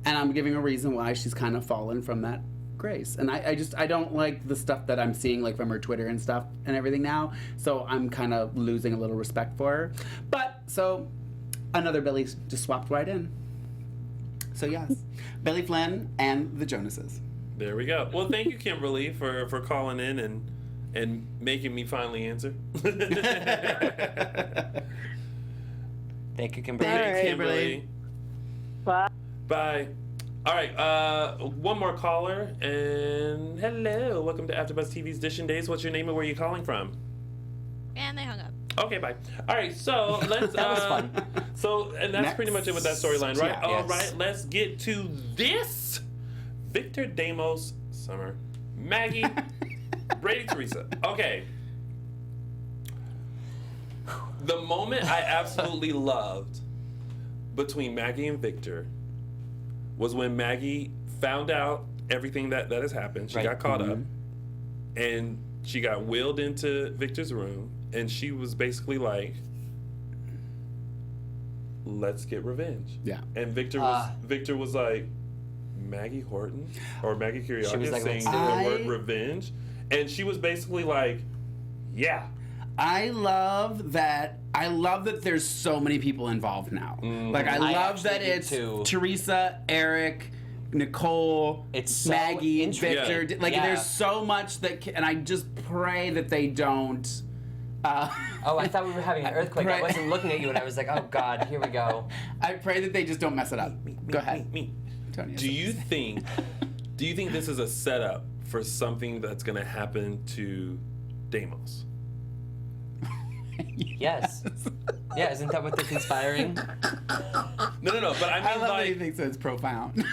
And I'm giving a reason why she's kind of fallen from that grace. And I don't like the stuff that I'm seeing, like from her Twitter and stuff and everything now. So I'm kind of losing a little respect for her. But so another Billy just swapped right in. So yes, Billy Flynn and the Jonases. There we go. Well, thank you, Kimberly, for calling in and making me finally answer. Thank you, Kimberly. Thanks, Kimberly. Bye. Bye. All right, one more caller, and hello. Welcome to AfterBuzz TV's Dishing Days. What's your name and where are you calling from? And they hung up. Okay, bye. All right, so let's... That was fun. So, and that's pretty much it with that storyline, right? Yeah. All right, let's get to this. Victor, Damos, Summer, Maggie, Brady, Teresa. Okay. The moment I absolutely loved between Maggie and Victor was when Maggie found out everything that has happened. She got caught up, and she got wheeled into Victor's room, and she was basically like, let's get revenge. Yeah. And Victor was like, Maggie Horton or Maggie She was Kyriakis like, saying let's the word revenge, and she was basically like, yeah. I love that there's so many people involved now. Like I love that it's Teresa, Eric, Nicole, It's so Maggie, intriguing. Victor. Like there's so much and I just pray that they don't. Oh, I thought we were having an earthquake. I wasn't looking at you, and I was like, oh, God, here we go. I pray that they just don't mess it up. Go ahead. Tony, Do you think this is a setup for something that's going to happen to Damos? Yes. Yeah, isn't that what they're conspiring? No. But I mean, I love that like, he thinks it's profound.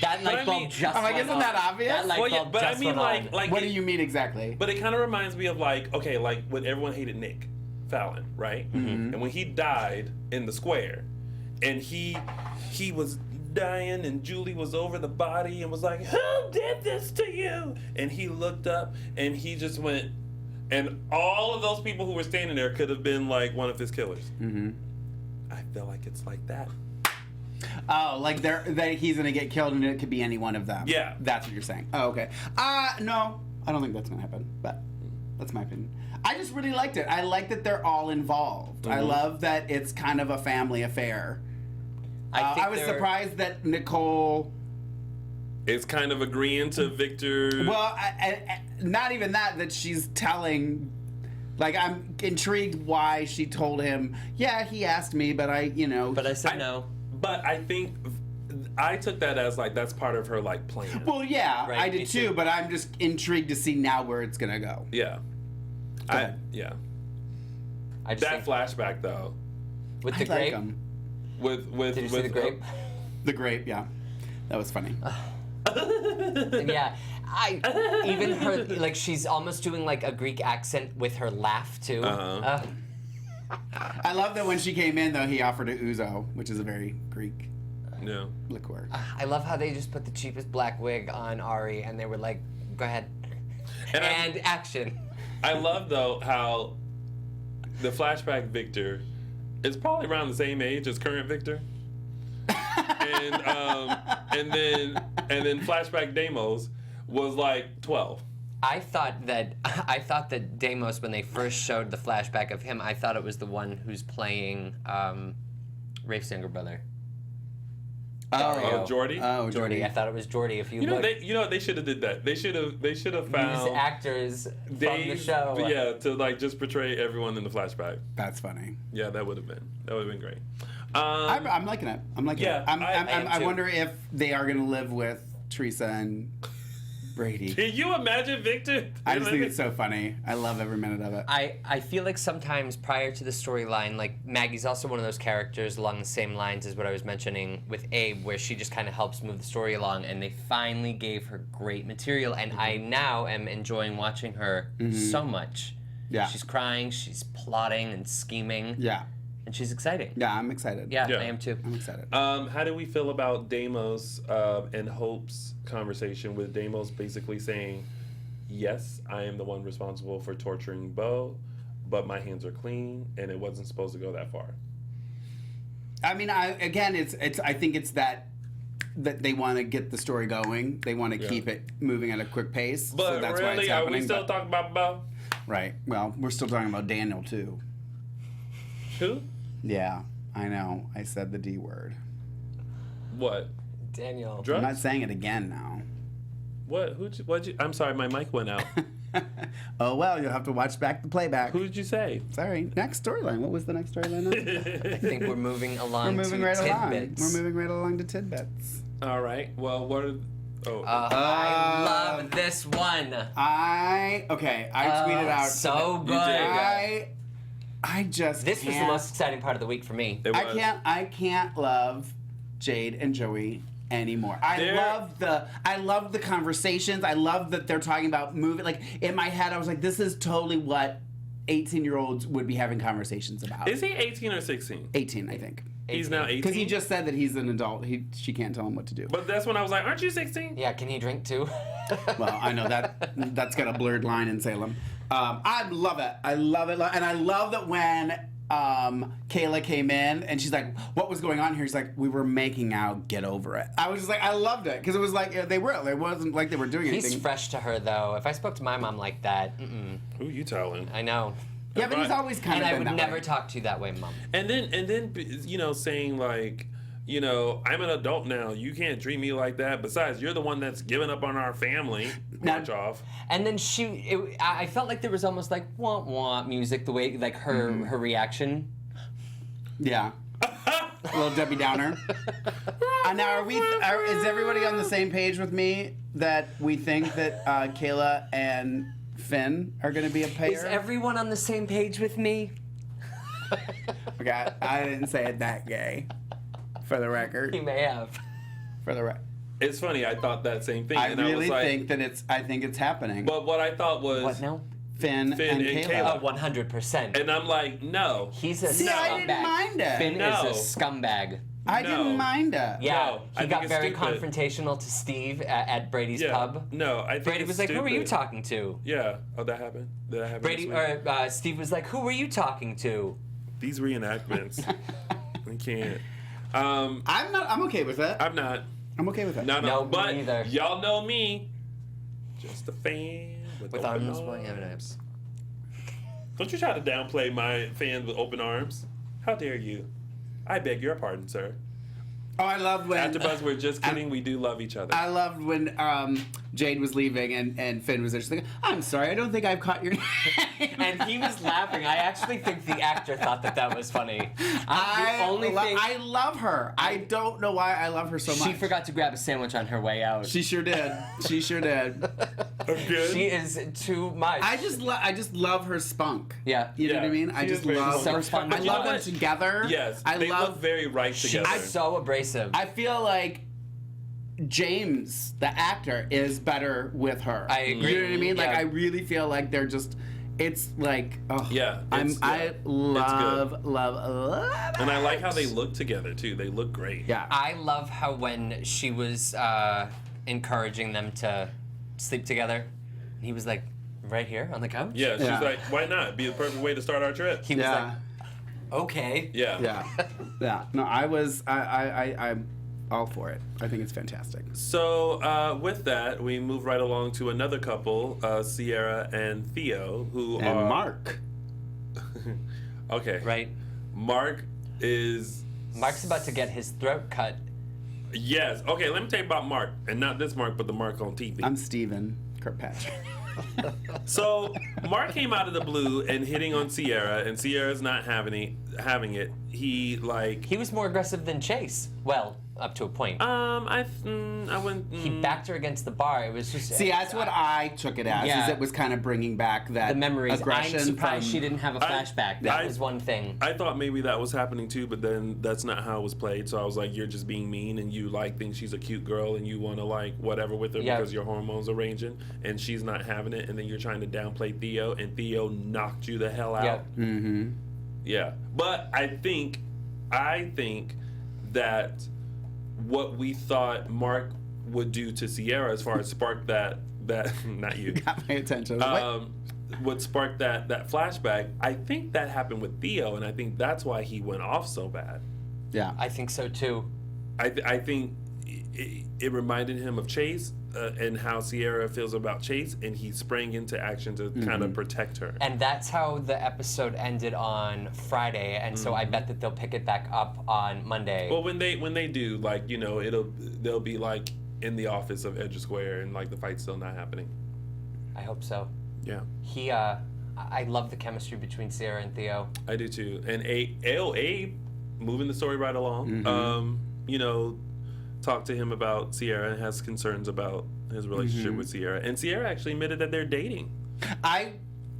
That light bulb just I'm like, went isn't that on. obvious? That light well, yeah, bulb but I just mean, went like, on. What do you mean exactly? But it kind of reminds me of like when everyone hated Nick Fallon, right? Mm-hmm. And when he died in the square, and he was dying, and Julie was over the body and was like, "Who did this to you?" And he looked up, and he just went, and all of those people who were standing there could have been like one of his killers. Mm-hmm. I feel like it's like that. Oh, like he's gonna get killed, and it could be any one of them. Yeah, that's what you're saying. Oh, okay. No, I don't think that's gonna happen. But that's my opinion. I just really liked it. I like that they're all involved. Mm-hmm. I love that it's kind of a family affair. I was surprised that Nicole is kind of agreeing to Victor. Well, I, not even that she's telling. Like, I'm intrigued why she told him. Yeah, he asked me, but But I said no. But I think I took that as like that's part of her like plan. Well, yeah, right, I did too. But I'm just intrigued to see now where it's gonna go. Yeah. Yeah. I just That think flashback though, with the I like grape. 'em. with Did you see the grape? The grape, yeah. That was funny. Yeah, even her, like, she's almost doing like a Greek accent with her laugh too. I love that when she came in, though, he offered her ouzo, which is a very Greek No. liqueur. I love how they just put the cheapest black wig on Ari, and they were like, "Go ahead," And action. I love though how the flashback Victor is probably around the same age as current Victor. and then flashback Deimos was like 12. I thought that Deimos, when they first showed the flashback of him, I thought it was the one who's playing Rafe's younger brother. Oh, Jordy. Oh, Jordy. I thought it was Jordy. If you look, They should have did that. They should have found use actors from the show. Yeah, to like just portray everyone in the flashback. That's funny. Yeah, that would have been great. I'm liking it. I'm liking Yeah, it. I am I too. wonder if they are going to live with Teresa and Brady. Can you imagine Victor? I just think it's so funny. I love every minute of it. I feel like sometimes prior to the storyline, like Maggie's also one of those characters along the same lines as what I was mentioning with Abe, where she just kind of helps move the story along, and they finally gave her great material, and I now am enjoying watching her so much. Yeah. She's crying, she's plotting and scheming, Yeah. and she's exciting. Yeah, I'm excited. Yeah, Yeah. I am too. I'm excited. How do we feel about Deimos and Hope's conversation with Deimos basically saying, yes, I am the one responsible for torturing Bo, but my hands are clean and it wasn't supposed to go that far. I mean, I think it's that they want to get the story going. They want to keep it moving at a quick pace. But so that's why it's really, are happening. we still talking about Bo? Right. Well, we're still talking about Daniel, too. Who? Yeah, I know. I said the D word. What? Daniel. Drugs? I'm not saying it again now. What? What'd you? I'm sorry, my mic went out. Oh, well, you'll have to watch back the playback. Who did you say? Sorry. Next storyline. What was the next storyline now? I think we're moving along We're moving to right along. tidbits. We're moving right along to tidbits. All right. Well, what are? Oh. I love this one. I tweeted out. So good. I just This was the can't- most exciting part of the week for me. It was. I can't love Jade and Joey anymore. I love the conversations. I love that they're talking about moving. Like in my head, I was like, this is totally what 18-year-olds would be having conversations about. Is he 18 or 16? 18, I think. He's now 18. Because he just said that he's an adult. She can't tell him what to do. But that's when I was like, aren't you 16? Yeah, can he drink too? Well, I know that's got a blurred line in Salem. I love it. I love it. And I love that when Kayla came in and she's like, what was going on here? He's like, we were making out, get over it. I was just like, I loved it. Because it was like, they were. It wasn't like they were doing anything. He's fresh to her, though. If I spoke to my mom like that, Who you telling? I know. Yeah, but he's always kind And of I been would that never way. talk to you that way, Mom. And then saying like, I'm an adult now. You can't treat me like that. Besides, you're the one that's giving up on our family. March off. And then I felt like there was almost like wah wah music, the way like her reaction. Yeah. A little Debbie Downer. Now, is everybody on the same page with me that we think that Kayla and Finn are going to be a pair? Is everyone on the same page with me? Okay, I didn't say it that gay. For the record. He may have. For the record. It's funny. I thought that same thing. I and really I was like, think that I think it's happening. But what I thought was What now? Finn and Kayla. 100%. And I'm like, no. He's a See, scumbag. I didn't mind it. Finn No. is a scumbag. I No. didn't mind it. Yeah, No, I he think got it's very stupid. confrontational to Steve at Brady's Yeah. pub. No, I think Brady it's was like, "Who are you stupid. talking to?" Yeah. Oh, that happened. Did that happen? Brady this week? Steve was like, "Who were you talking to?" These reenactments. I can't. I'm okay with it. I'm not. I'm okay with it. No, No, me but neither. y'all know me. Just a fan with With open arms arms. wide evidence. Don't you try to downplay my fans with open arms. How dare you? I beg your pardon, sir. Oh, I love when AfterBuzz, we're just kidding. We do love each other. I loved when Jade was leaving and Finn was there. She's like, I'm sorry, I don't think I've caught your name. And he was laughing. I actually think the actor thought that was funny. I love her. I don't know why I love her so much. She forgot to grab a sandwich on her way out. She sure did. She sure did. Good. She is too much. I just love her spunk. Yeah. You know what I mean? I She just is very love so her. fun. I love them together. Yes, I they love look very right together. She's so abrasive. I feel like James, the actor, is better with her. I agree. You know what I mean? Like, Yeah. I really feel like they're just. It's like, oh, Yeah, I it's love good. it. And I like how they look together too. They look great. Yeah. I love how when she was encouraging them to sleep together, he was like, right here on the couch? Yeah, she's Yeah. like, why not? Be the perfect way to start our trip. He was Yeah. like, okay. Yeah. Yeah. Yeah. No, I'm all for it. I think it's fantastic. So with that, we move right along to another couple, Sierra and Theo, who And are Mark. Okay. Right. Mark's Mark's about to get his throat cut. Yes. Okay, let me tell you about Mark. And not this Mark, but the Mark on TV. I'm Steven Kirkpatrick. So Mark came out of the blue and hitting on Sierra, and Sierra's not having it. He was more aggressive than Chase. Well, up to a point. I wouldn't. He backed her against the bar. It was just. See, that's what I took it as. Yeah. Is it was kind of bringing back that the memories. aggression. I'm surprised from, she didn't have a flashback. That was one thing. I thought maybe that was happening too, but then that's not how it was played. So I was like, you're just being mean, and you think she's a cute girl, and you want to whatever with her because your hormones are ranging, and she's not having it, and then you're trying to downplay Theo, and Theo knocked you the hell out. Yep. Mm-hmm. Yeah, but I think that what we thought Mark would do to Sierra as far as spark that not you Got my attention. would spark that flashback. I think that happened with Theo, and I think that's why he went off so bad. Yeah. I think so too. I think it reminded him of Chase and how Sierra feels about Chase, and he sprang into action to kind of protect her. And that's how the episode ended on Friday, and so I bet that they'll pick it back up on Monday. Well, when they do, they'll be like in the office of Edge Square, and the fight's still not happening. I hope so. Yeah, I love the chemistry between Sierra and Theo. I do too. And A moving the story right along. Talked to him about Sierra and has concerns about his relationship with Sierra. And Sierra actually admitted that they're dating. I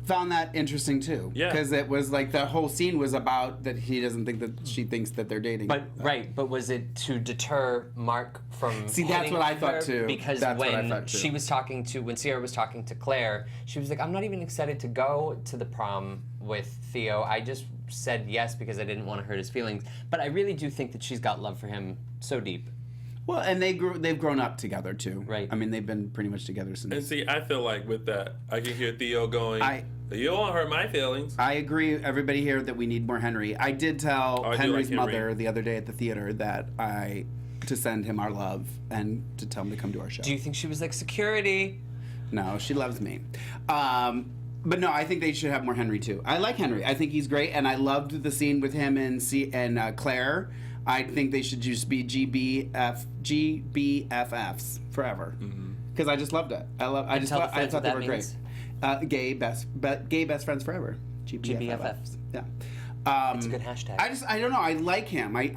found that interesting too. Yeah. Because it was like the whole scene was about that he doesn't think that she thinks that they're dating. But was it to deter Mark from? See, that's hitting what I her? thought too. Because That's what I when thought too. when Sierra was talking to Claire, she was like, "I'm not even excited to go to the prom with Theo. I just said yes because I didn't want to hurt his feelings." But I really do think that she's got love for him so deep. Well, and they've grown up together too. Right. I mean, they've been pretty much together since. And see, I feel like with that, I can hear Theo going, you don't want to hurt my feelings. I agree, everybody here, that we need more Henry. I did tell I do Henry's like Henry. mother the other day at the theater that to send him our love and to tell him to come to our show. Do you think she was like security? No, she loves me. But no, I think they should have more Henry too. I like Henry. I think he's great, and I loved the scene with him and Claire. I think they should just be GBFFs forever. Because I just loved it. I thought they were great. Gay best friends forever. GBFFs. Yeah. It's a good hashtag. I don't know. I like him. I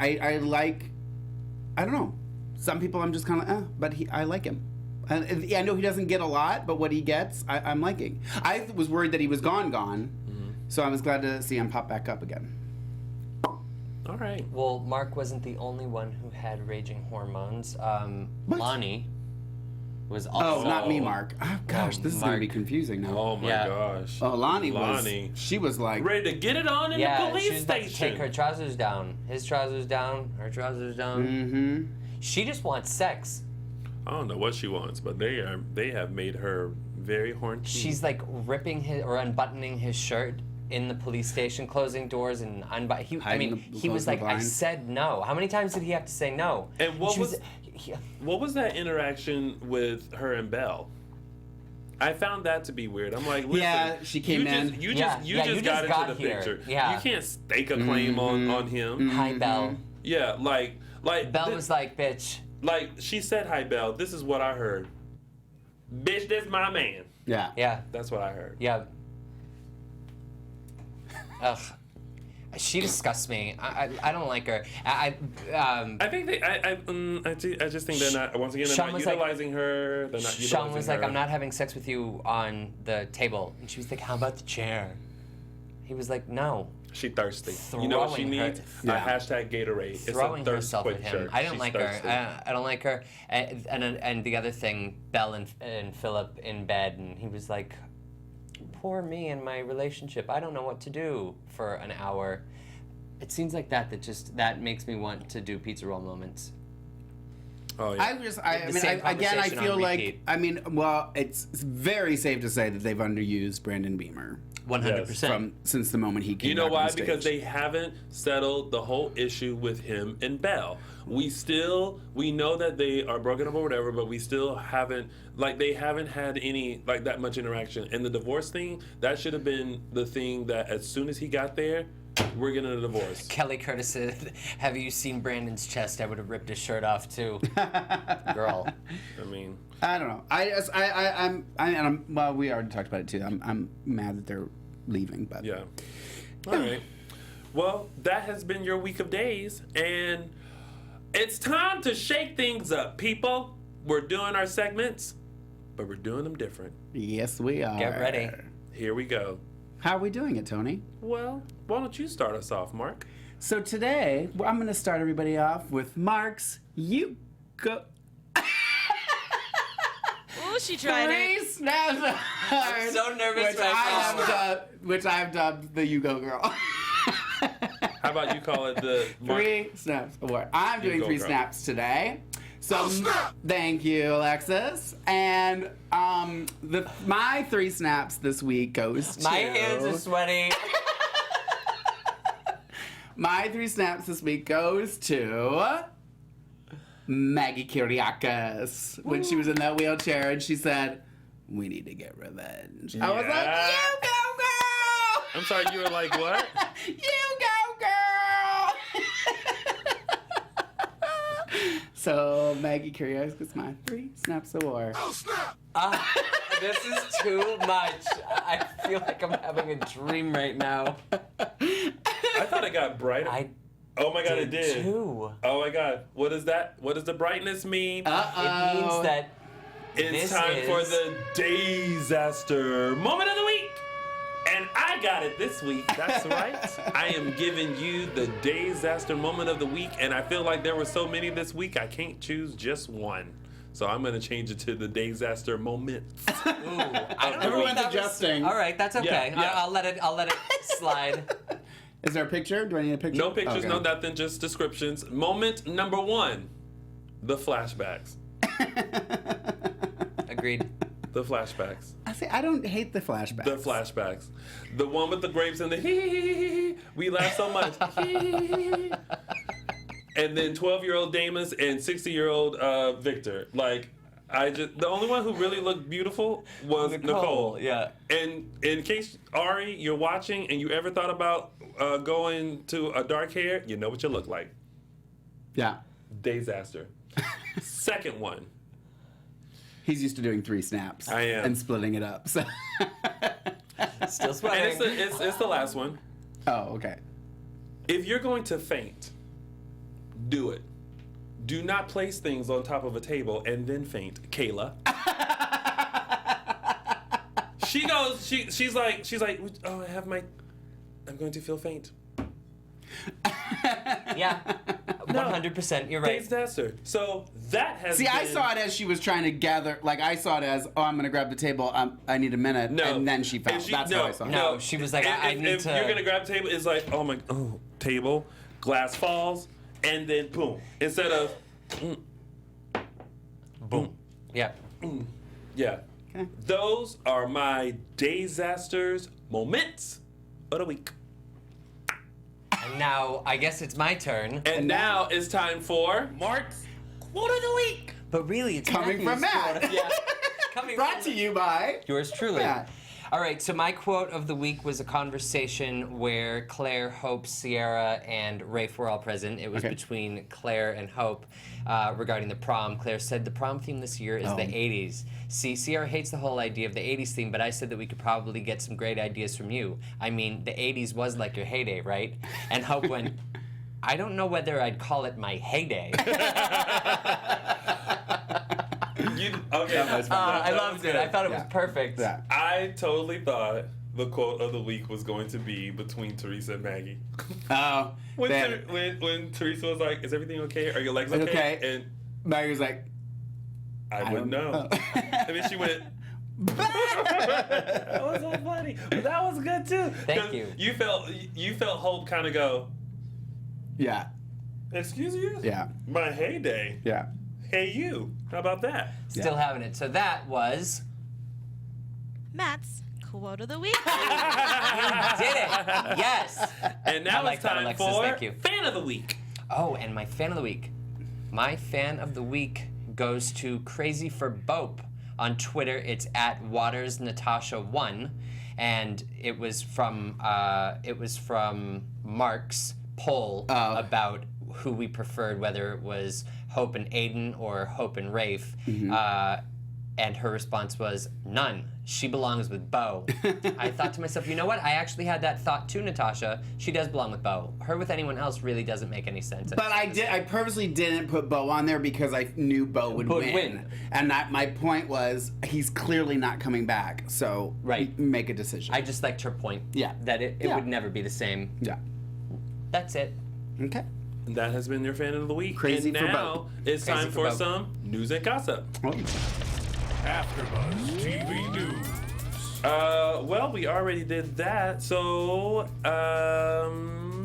don't know. Some people I'm just kind of but I like him. And I know he doesn't get a lot, but what he gets, I'm liking. I was worried that he was gone. So I was glad to see him pop back up again. All right. Well, Mark wasn't the only one who had raging hormones. Lonnie was also... Oh, not me, Mark. Oh, gosh, this is going to be confusing now. Oh, my gosh. Oh, Lonnie. She was like... ready to get it on in the police she was about to station. take her trousers down. His trousers down, her trousers down. Mm-hmm. She just wants sex. I don't know what she wants, but they have made her very horny. She's like ripping or unbuttoning his shirt in the police station, closing doors and he was like, I said no. How many times did he have to say no? And what was that interaction with her and Belle? I found that to be weird. I'm like, listen, yeah, she came in. You just got into the here. picture. Yeah. You can't stake a claim on him. Hi, Belle. Yeah, like Belle was like, bitch. Like she said, hi, Belle. This is what I heard. Bitch, that's my man. Yeah. Yeah. That's what I heard. Yeah. Ugh. She disgusts me. I don't like her. I think I just think they're not. Once again, they're Sean not was like- utilizing her. They're not. Sean was like, her. "I'm not having sex with you on the table," and she was like, "How about the chair?" He was like, "No." She thirsty. You know what she Throwing her needs? Yeah. A hashtag Gatorade. Throwing it's a thirst herself at him. quencher. I don't She's like thirsty. her. I don't like her. And the other thing, Belle and Philip in bed, and he was like, "Poor me and my relationship. I don't know what to do for an hour." It seems like that makes me want to do pizza roll moments. Oh yeah. The same I conversation feel on like, repeat. well, it's very safe to say that they've underused Brandon Beamer 100%. since the moment he came. You know back on why? stage. Because they haven't settled the whole issue with him and Belle. We know that they are broken up or whatever, but we still haven't, they haven't had any, that much interaction. And the divorce thing, that should have been the thing that as soon as he got there, we're getting a divorce. Kelly Curtis said, "Have you seen Brandon's chest? I would have ripped his shirt off too." Girl. I mean, I don't know. Well, we already talked about it too. I'm mad that they're leaving, but yeah. All right. Well, that has been your week of days, and it's time to shake things up, people. We're doing our segments, but we're doing them different. Yes, we are. Get ready. Here we go. How are we doing it, Tony? Well, why don't you start us off, Mark? So today, I'm going to start everybody off with Mark's You Go. Ooh, she tried Three it. snaps. I'm so nervous right now. Which I've dubbed the You Go Girl. How about you call it the Three snaps award. I'm doing go, three girl. snaps today. So thank you, Alexis. And my three snaps this week goes to My hands are sweaty. my three snaps this week goes to Maggie Kyriakis when she was in that wheelchair and she said, "We need to get revenge." I was like, Yeah. "You go, girl!" I'm sorry, you were like, what? You go, girl! So Maggie Kyriakis gets my three snaps award. This is too much. I feel like I'm having a dream right now. I thought it got brighter. Oh my god, it did. Too. Oh my god. What is that? What does the brightness mean? It means that It's this time for is- the Disaster Moment of the Week. And I got it this week. That's right. I am giving you the Disaster Moment of the Week. And I feel like there were so many this week, I can't choose just one. So I'm going to change it to the Disaster Moments. Ooh, I don't know Everyone's if that was- adjusting. All right, that's okay. Yeah. I'll let it slide. Is there a picture? Do I need a picture? No pictures, Okay. no nothing, just descriptions. Moment number one, the flashbacks. Agreed. The flashbacks. I don't hate the flashbacks. The flashbacks. The one with the grapes and the hee. We laugh so much. Hee. And then 12-year-old Damus and 60-year-old Victor. The only one who really looked beautiful was Nicole. Yeah. And in case, Ari, you're watching and you ever thought about going to a dark hair, you know what you look like. Yeah. Disaster. Second one. He's used to doing three snaps. I am. And splitting it up. So. Still And sweating. it's the last one. Oh, okay. If you're going to faint, do it. Do not place things on top of a table and then faint. Kayla. She goes, she's like, oh, I'm going to feel faint. Yeah. 100%. You're right. Disaster. So that has See, been... I saw it as she was trying to gather. I saw it as, oh, I'm going to grab the table. I need a minute. No. And then she fell. That's how I saw it. No, she was like, I need if to... you're going to grab a table, it's like, table, glass falls, and then boom. Instead of... Boom. Yeah. Yeah. Okay. Those are my Disasters moments of the week. And now, I guess it's my turn. And now it's time for Mark's Quote of the Week. But really, it's Coming from Matthew's Matt. quote. Yeah. Coming Brought from to you by yours truly. Matt. All right, so my quote of the week was a conversation where Claire, Hope, Sierra, and Rafe were all present. It was between Claire and Hope regarding the prom. Claire said the prom theme this year is the 80s. See, Sierra hates the whole idea of the 80s theme, but I said that we could probably get some great ideas from you. I mean, the 80s was like your heyday, right? And Hope went, I don't know whether I'd call it my heyday. I loved it. I thought it was perfect. Yeah. I totally thought the quote of the week was going to be between Teresa and Maggie. Oh. When Teresa was like, "Is everything okay? Are your legs okay?" And Maggie was like, I wouldn't know. And then she went. That was so funny. But that was good too. Thank you. You felt Hope kind of go. Yeah. Excuse you? Yeah. My heyday. Yeah. Hey you. How about that? Still having it. So that was Matt's quote of the week. you did it. Yes. And now I it's like that, time Alexis. for Thank you. Fan of the Week. Oh, and my fan of the week. My fan of the week goes to Crazy for Bope. On Twitter, it's at WatersNatasha1, and it was from Mark's poll about who we preferred, whether it was Hope and Aiden or Hope and Rafe. And her response was, none. She belongs with Bo. I thought to myself, you know what? I actually had that thought too, Natasha. She does belong with Bo. Her with anyone else really doesn't make any sense. But I purposely didn't put Bo on there because I knew Bo would win. And my point was, he's clearly not coming back. So make a decision. I just liked her point. Yeah. That it would never be the same. Yeah. That's it. Okay. That has been your fan of the week. Crazy and for now Bo. it's Crazy time for for Bo. some news and gossip. AfterBuzz TV News. Well, we already did that, so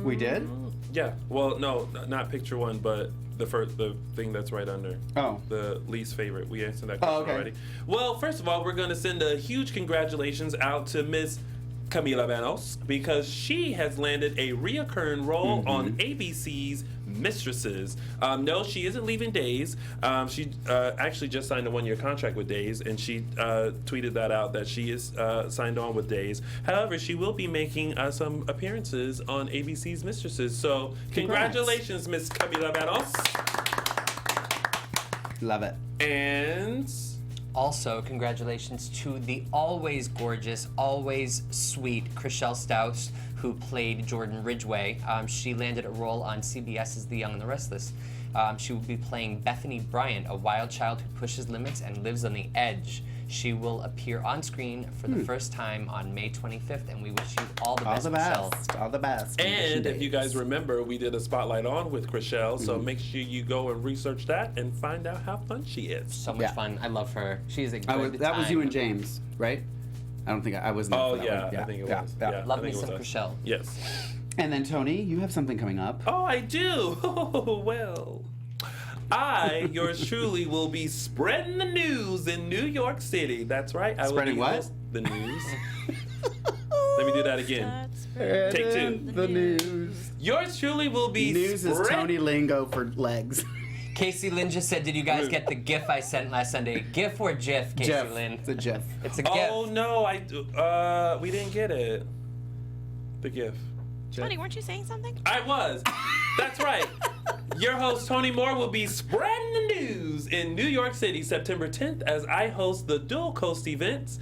We did? Yeah. Well, no, not picture one, but the thing that's right under. Oh. The least favorite. We answered that question already. Well, first of all, we're going to send a huge congratulations out to Miss Camila Banos because she has landed a reoccurring role on ABC's Mistresses. No, she isn't leaving Days. She actually just signed a one-year contract with Days, and she tweeted that out that she is signed on with Days. However, she will be making some appearances on ABC's Mistresses. So, congratulations, Miss Camila Banos. Love it. And also, congratulations to the always gorgeous, always sweet Chriselle Stouts, who played Jordan Ridgway. She landed a role on CBS's The Young and the Restless. She will be playing Bethany Bryant, a wild child who pushes limits and lives on the edge. She will appear on screen for the first time on May 25th, and we wish you all the best, Chriselle. All the best. And if you guys remember, we did a Spotlight On with Chriselle, so make sure you go and research that and find out how fun she is. So much fun. I love her. She is a good that was you and James, right? I don't think I was there for that one. I think it was. Yeah. Love me some Chriselle. Yes. And then, Tony, you have something coming up. Oh, I do. Oh, well. I, yours truly, will be spreading the news in New York City. That's right. I Spreading will be what? The news. Let me do that again. Take two. The news. Yours truly will be News is Tony lingo for legs. Casey Lynn just said, did you guys get the GIF I sent last Sunday? GIF or GIF, Casey GIF. Lynn? It's a GIF. It's a GIF. Oh, no. We didn't get it. The GIF. Tony, weren't you saying something? I was. That's right. Your host, Tony Moore, will be spreading the news in New York City September 10th as I host the Dual Coast events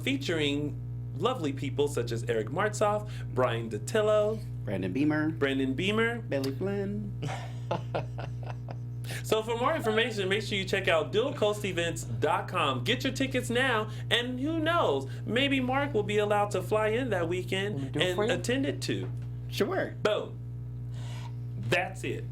featuring lovely people such as Eric Martzoff, Brian Datillo, Brandon Beamer, Billy Flynn. So for more information, make sure you check out dualcoastevents.com. Get your tickets now, and who knows, maybe Mark will be allowed to fly in that weekend and attend it too. Sure. Boom. That's it.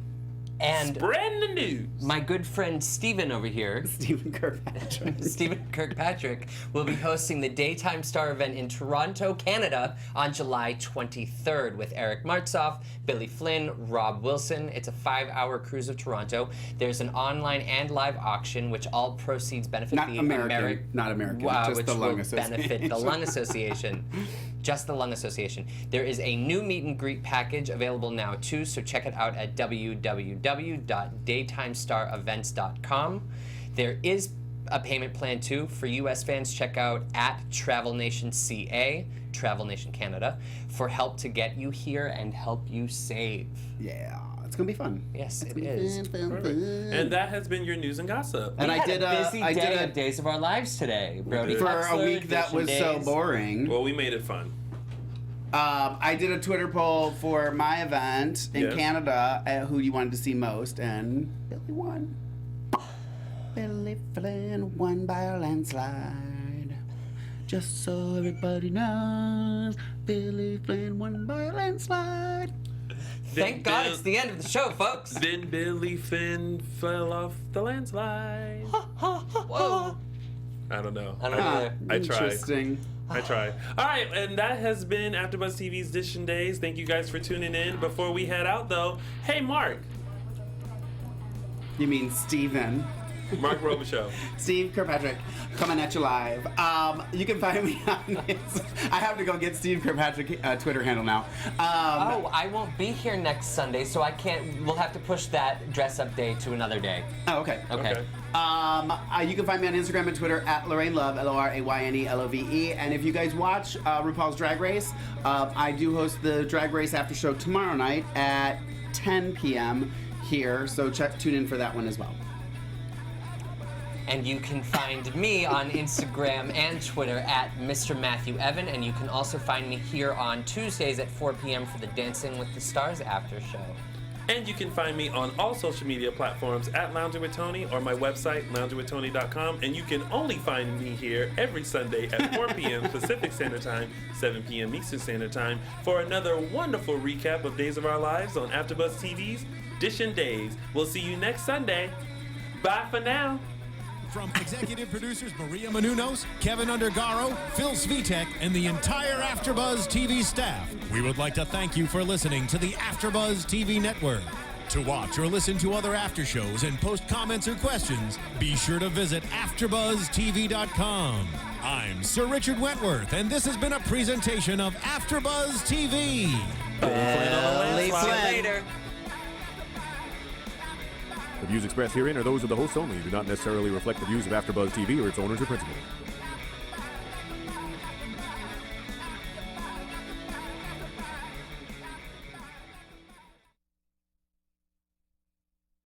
And spreading the news. My good friend Steven over here, Stephen Kirkpatrick, will be hosting the Daytime Star event in Toronto, Canada on July 23rd with Eric Martzoff, Billy Flynn, Rob Wilson. It's a 5-hour cruise of Toronto. There's an online and live auction, which all proceeds benefit Not American, just the Lung Association. Benefit the Lung Association. Just the Lung Association. There is a new meet and greet package available now too, so check it out at www.daytimestarevents.com. There is a payment plan too. For US fans, check out @TravelNationCA, Travel Nation Canada, for help to get you here and help you save. Yeah, it's gonna be fun. Yes, it is. And that has been your news and gossip. And We I had did a busy I day did of Days of Our Lives today, Brody. for a Huxler, week that Edition was so Days. boring. Well, we made it fun. I did a Twitter poll for my event in Yes. Canada, who you wanted to see most, and Billy won. Billy Flynn won by a landslide. Just so everybody knows, Billy Flynn won by a landslide. Thank God it's the end of the show, folks. Then Billy Finn fell off the landslide. Whoa. I don't know. I don't know either. I tried. Interesting. I tried. All right, and that has been AfterBuzz TV's Edition Days. Thank you guys for tuning in. Before we head out, though, hey, Mark. You mean Steven. Mark Robichaux. Steve Kirkpatrick, coming at you live. You can find me on I have to go get Steve Kirkpatrick Twitter handle now. Oh, I won't be here next Sunday, so I can't. We'll have to push that dress-up day to another day. Oh, okay. Okay. You can find me on Instagram and Twitter at Lorraine Love, LORAYNELOVE. And if you guys watch RuPaul's Drag Race, I do host the Drag Race after show tomorrow night at 10 p.m. here, so tune in for that one as well. And you can find me on Instagram and Twitter at Mr. Matthew Evan, and you can also find me here on Tuesdays at 4 p.m. for the Dancing with the Stars after show. And you can find me on all social media platforms at Lounging with Tony or my website, loungingwithtony.com. And you can only find me here every Sunday at 4 p.m. Pacific Standard Time, 7 p.m. Eastern Standard Time for another wonderful recap of Days of Our Lives on AfterBuzz TV's Edition Days. We'll see you next Sunday. Bye for now. From executive producers Maria Menounos, Kevin Undergaro, Phil Svitek, and the entire AfterBuzz TV staff, we would like to thank you for listening to the AfterBuzz TV network. To watch or listen to other after shows and post comments or questions, be sure to visit AfterBuzzTV.com. I'm Sir Richard Wentworth, and this has been a presentation of AfterBuzz TV. See you later. The views expressed herein are those of the hosts only and do not necessarily reflect the views of AfterBuzz TV or its owners or principals.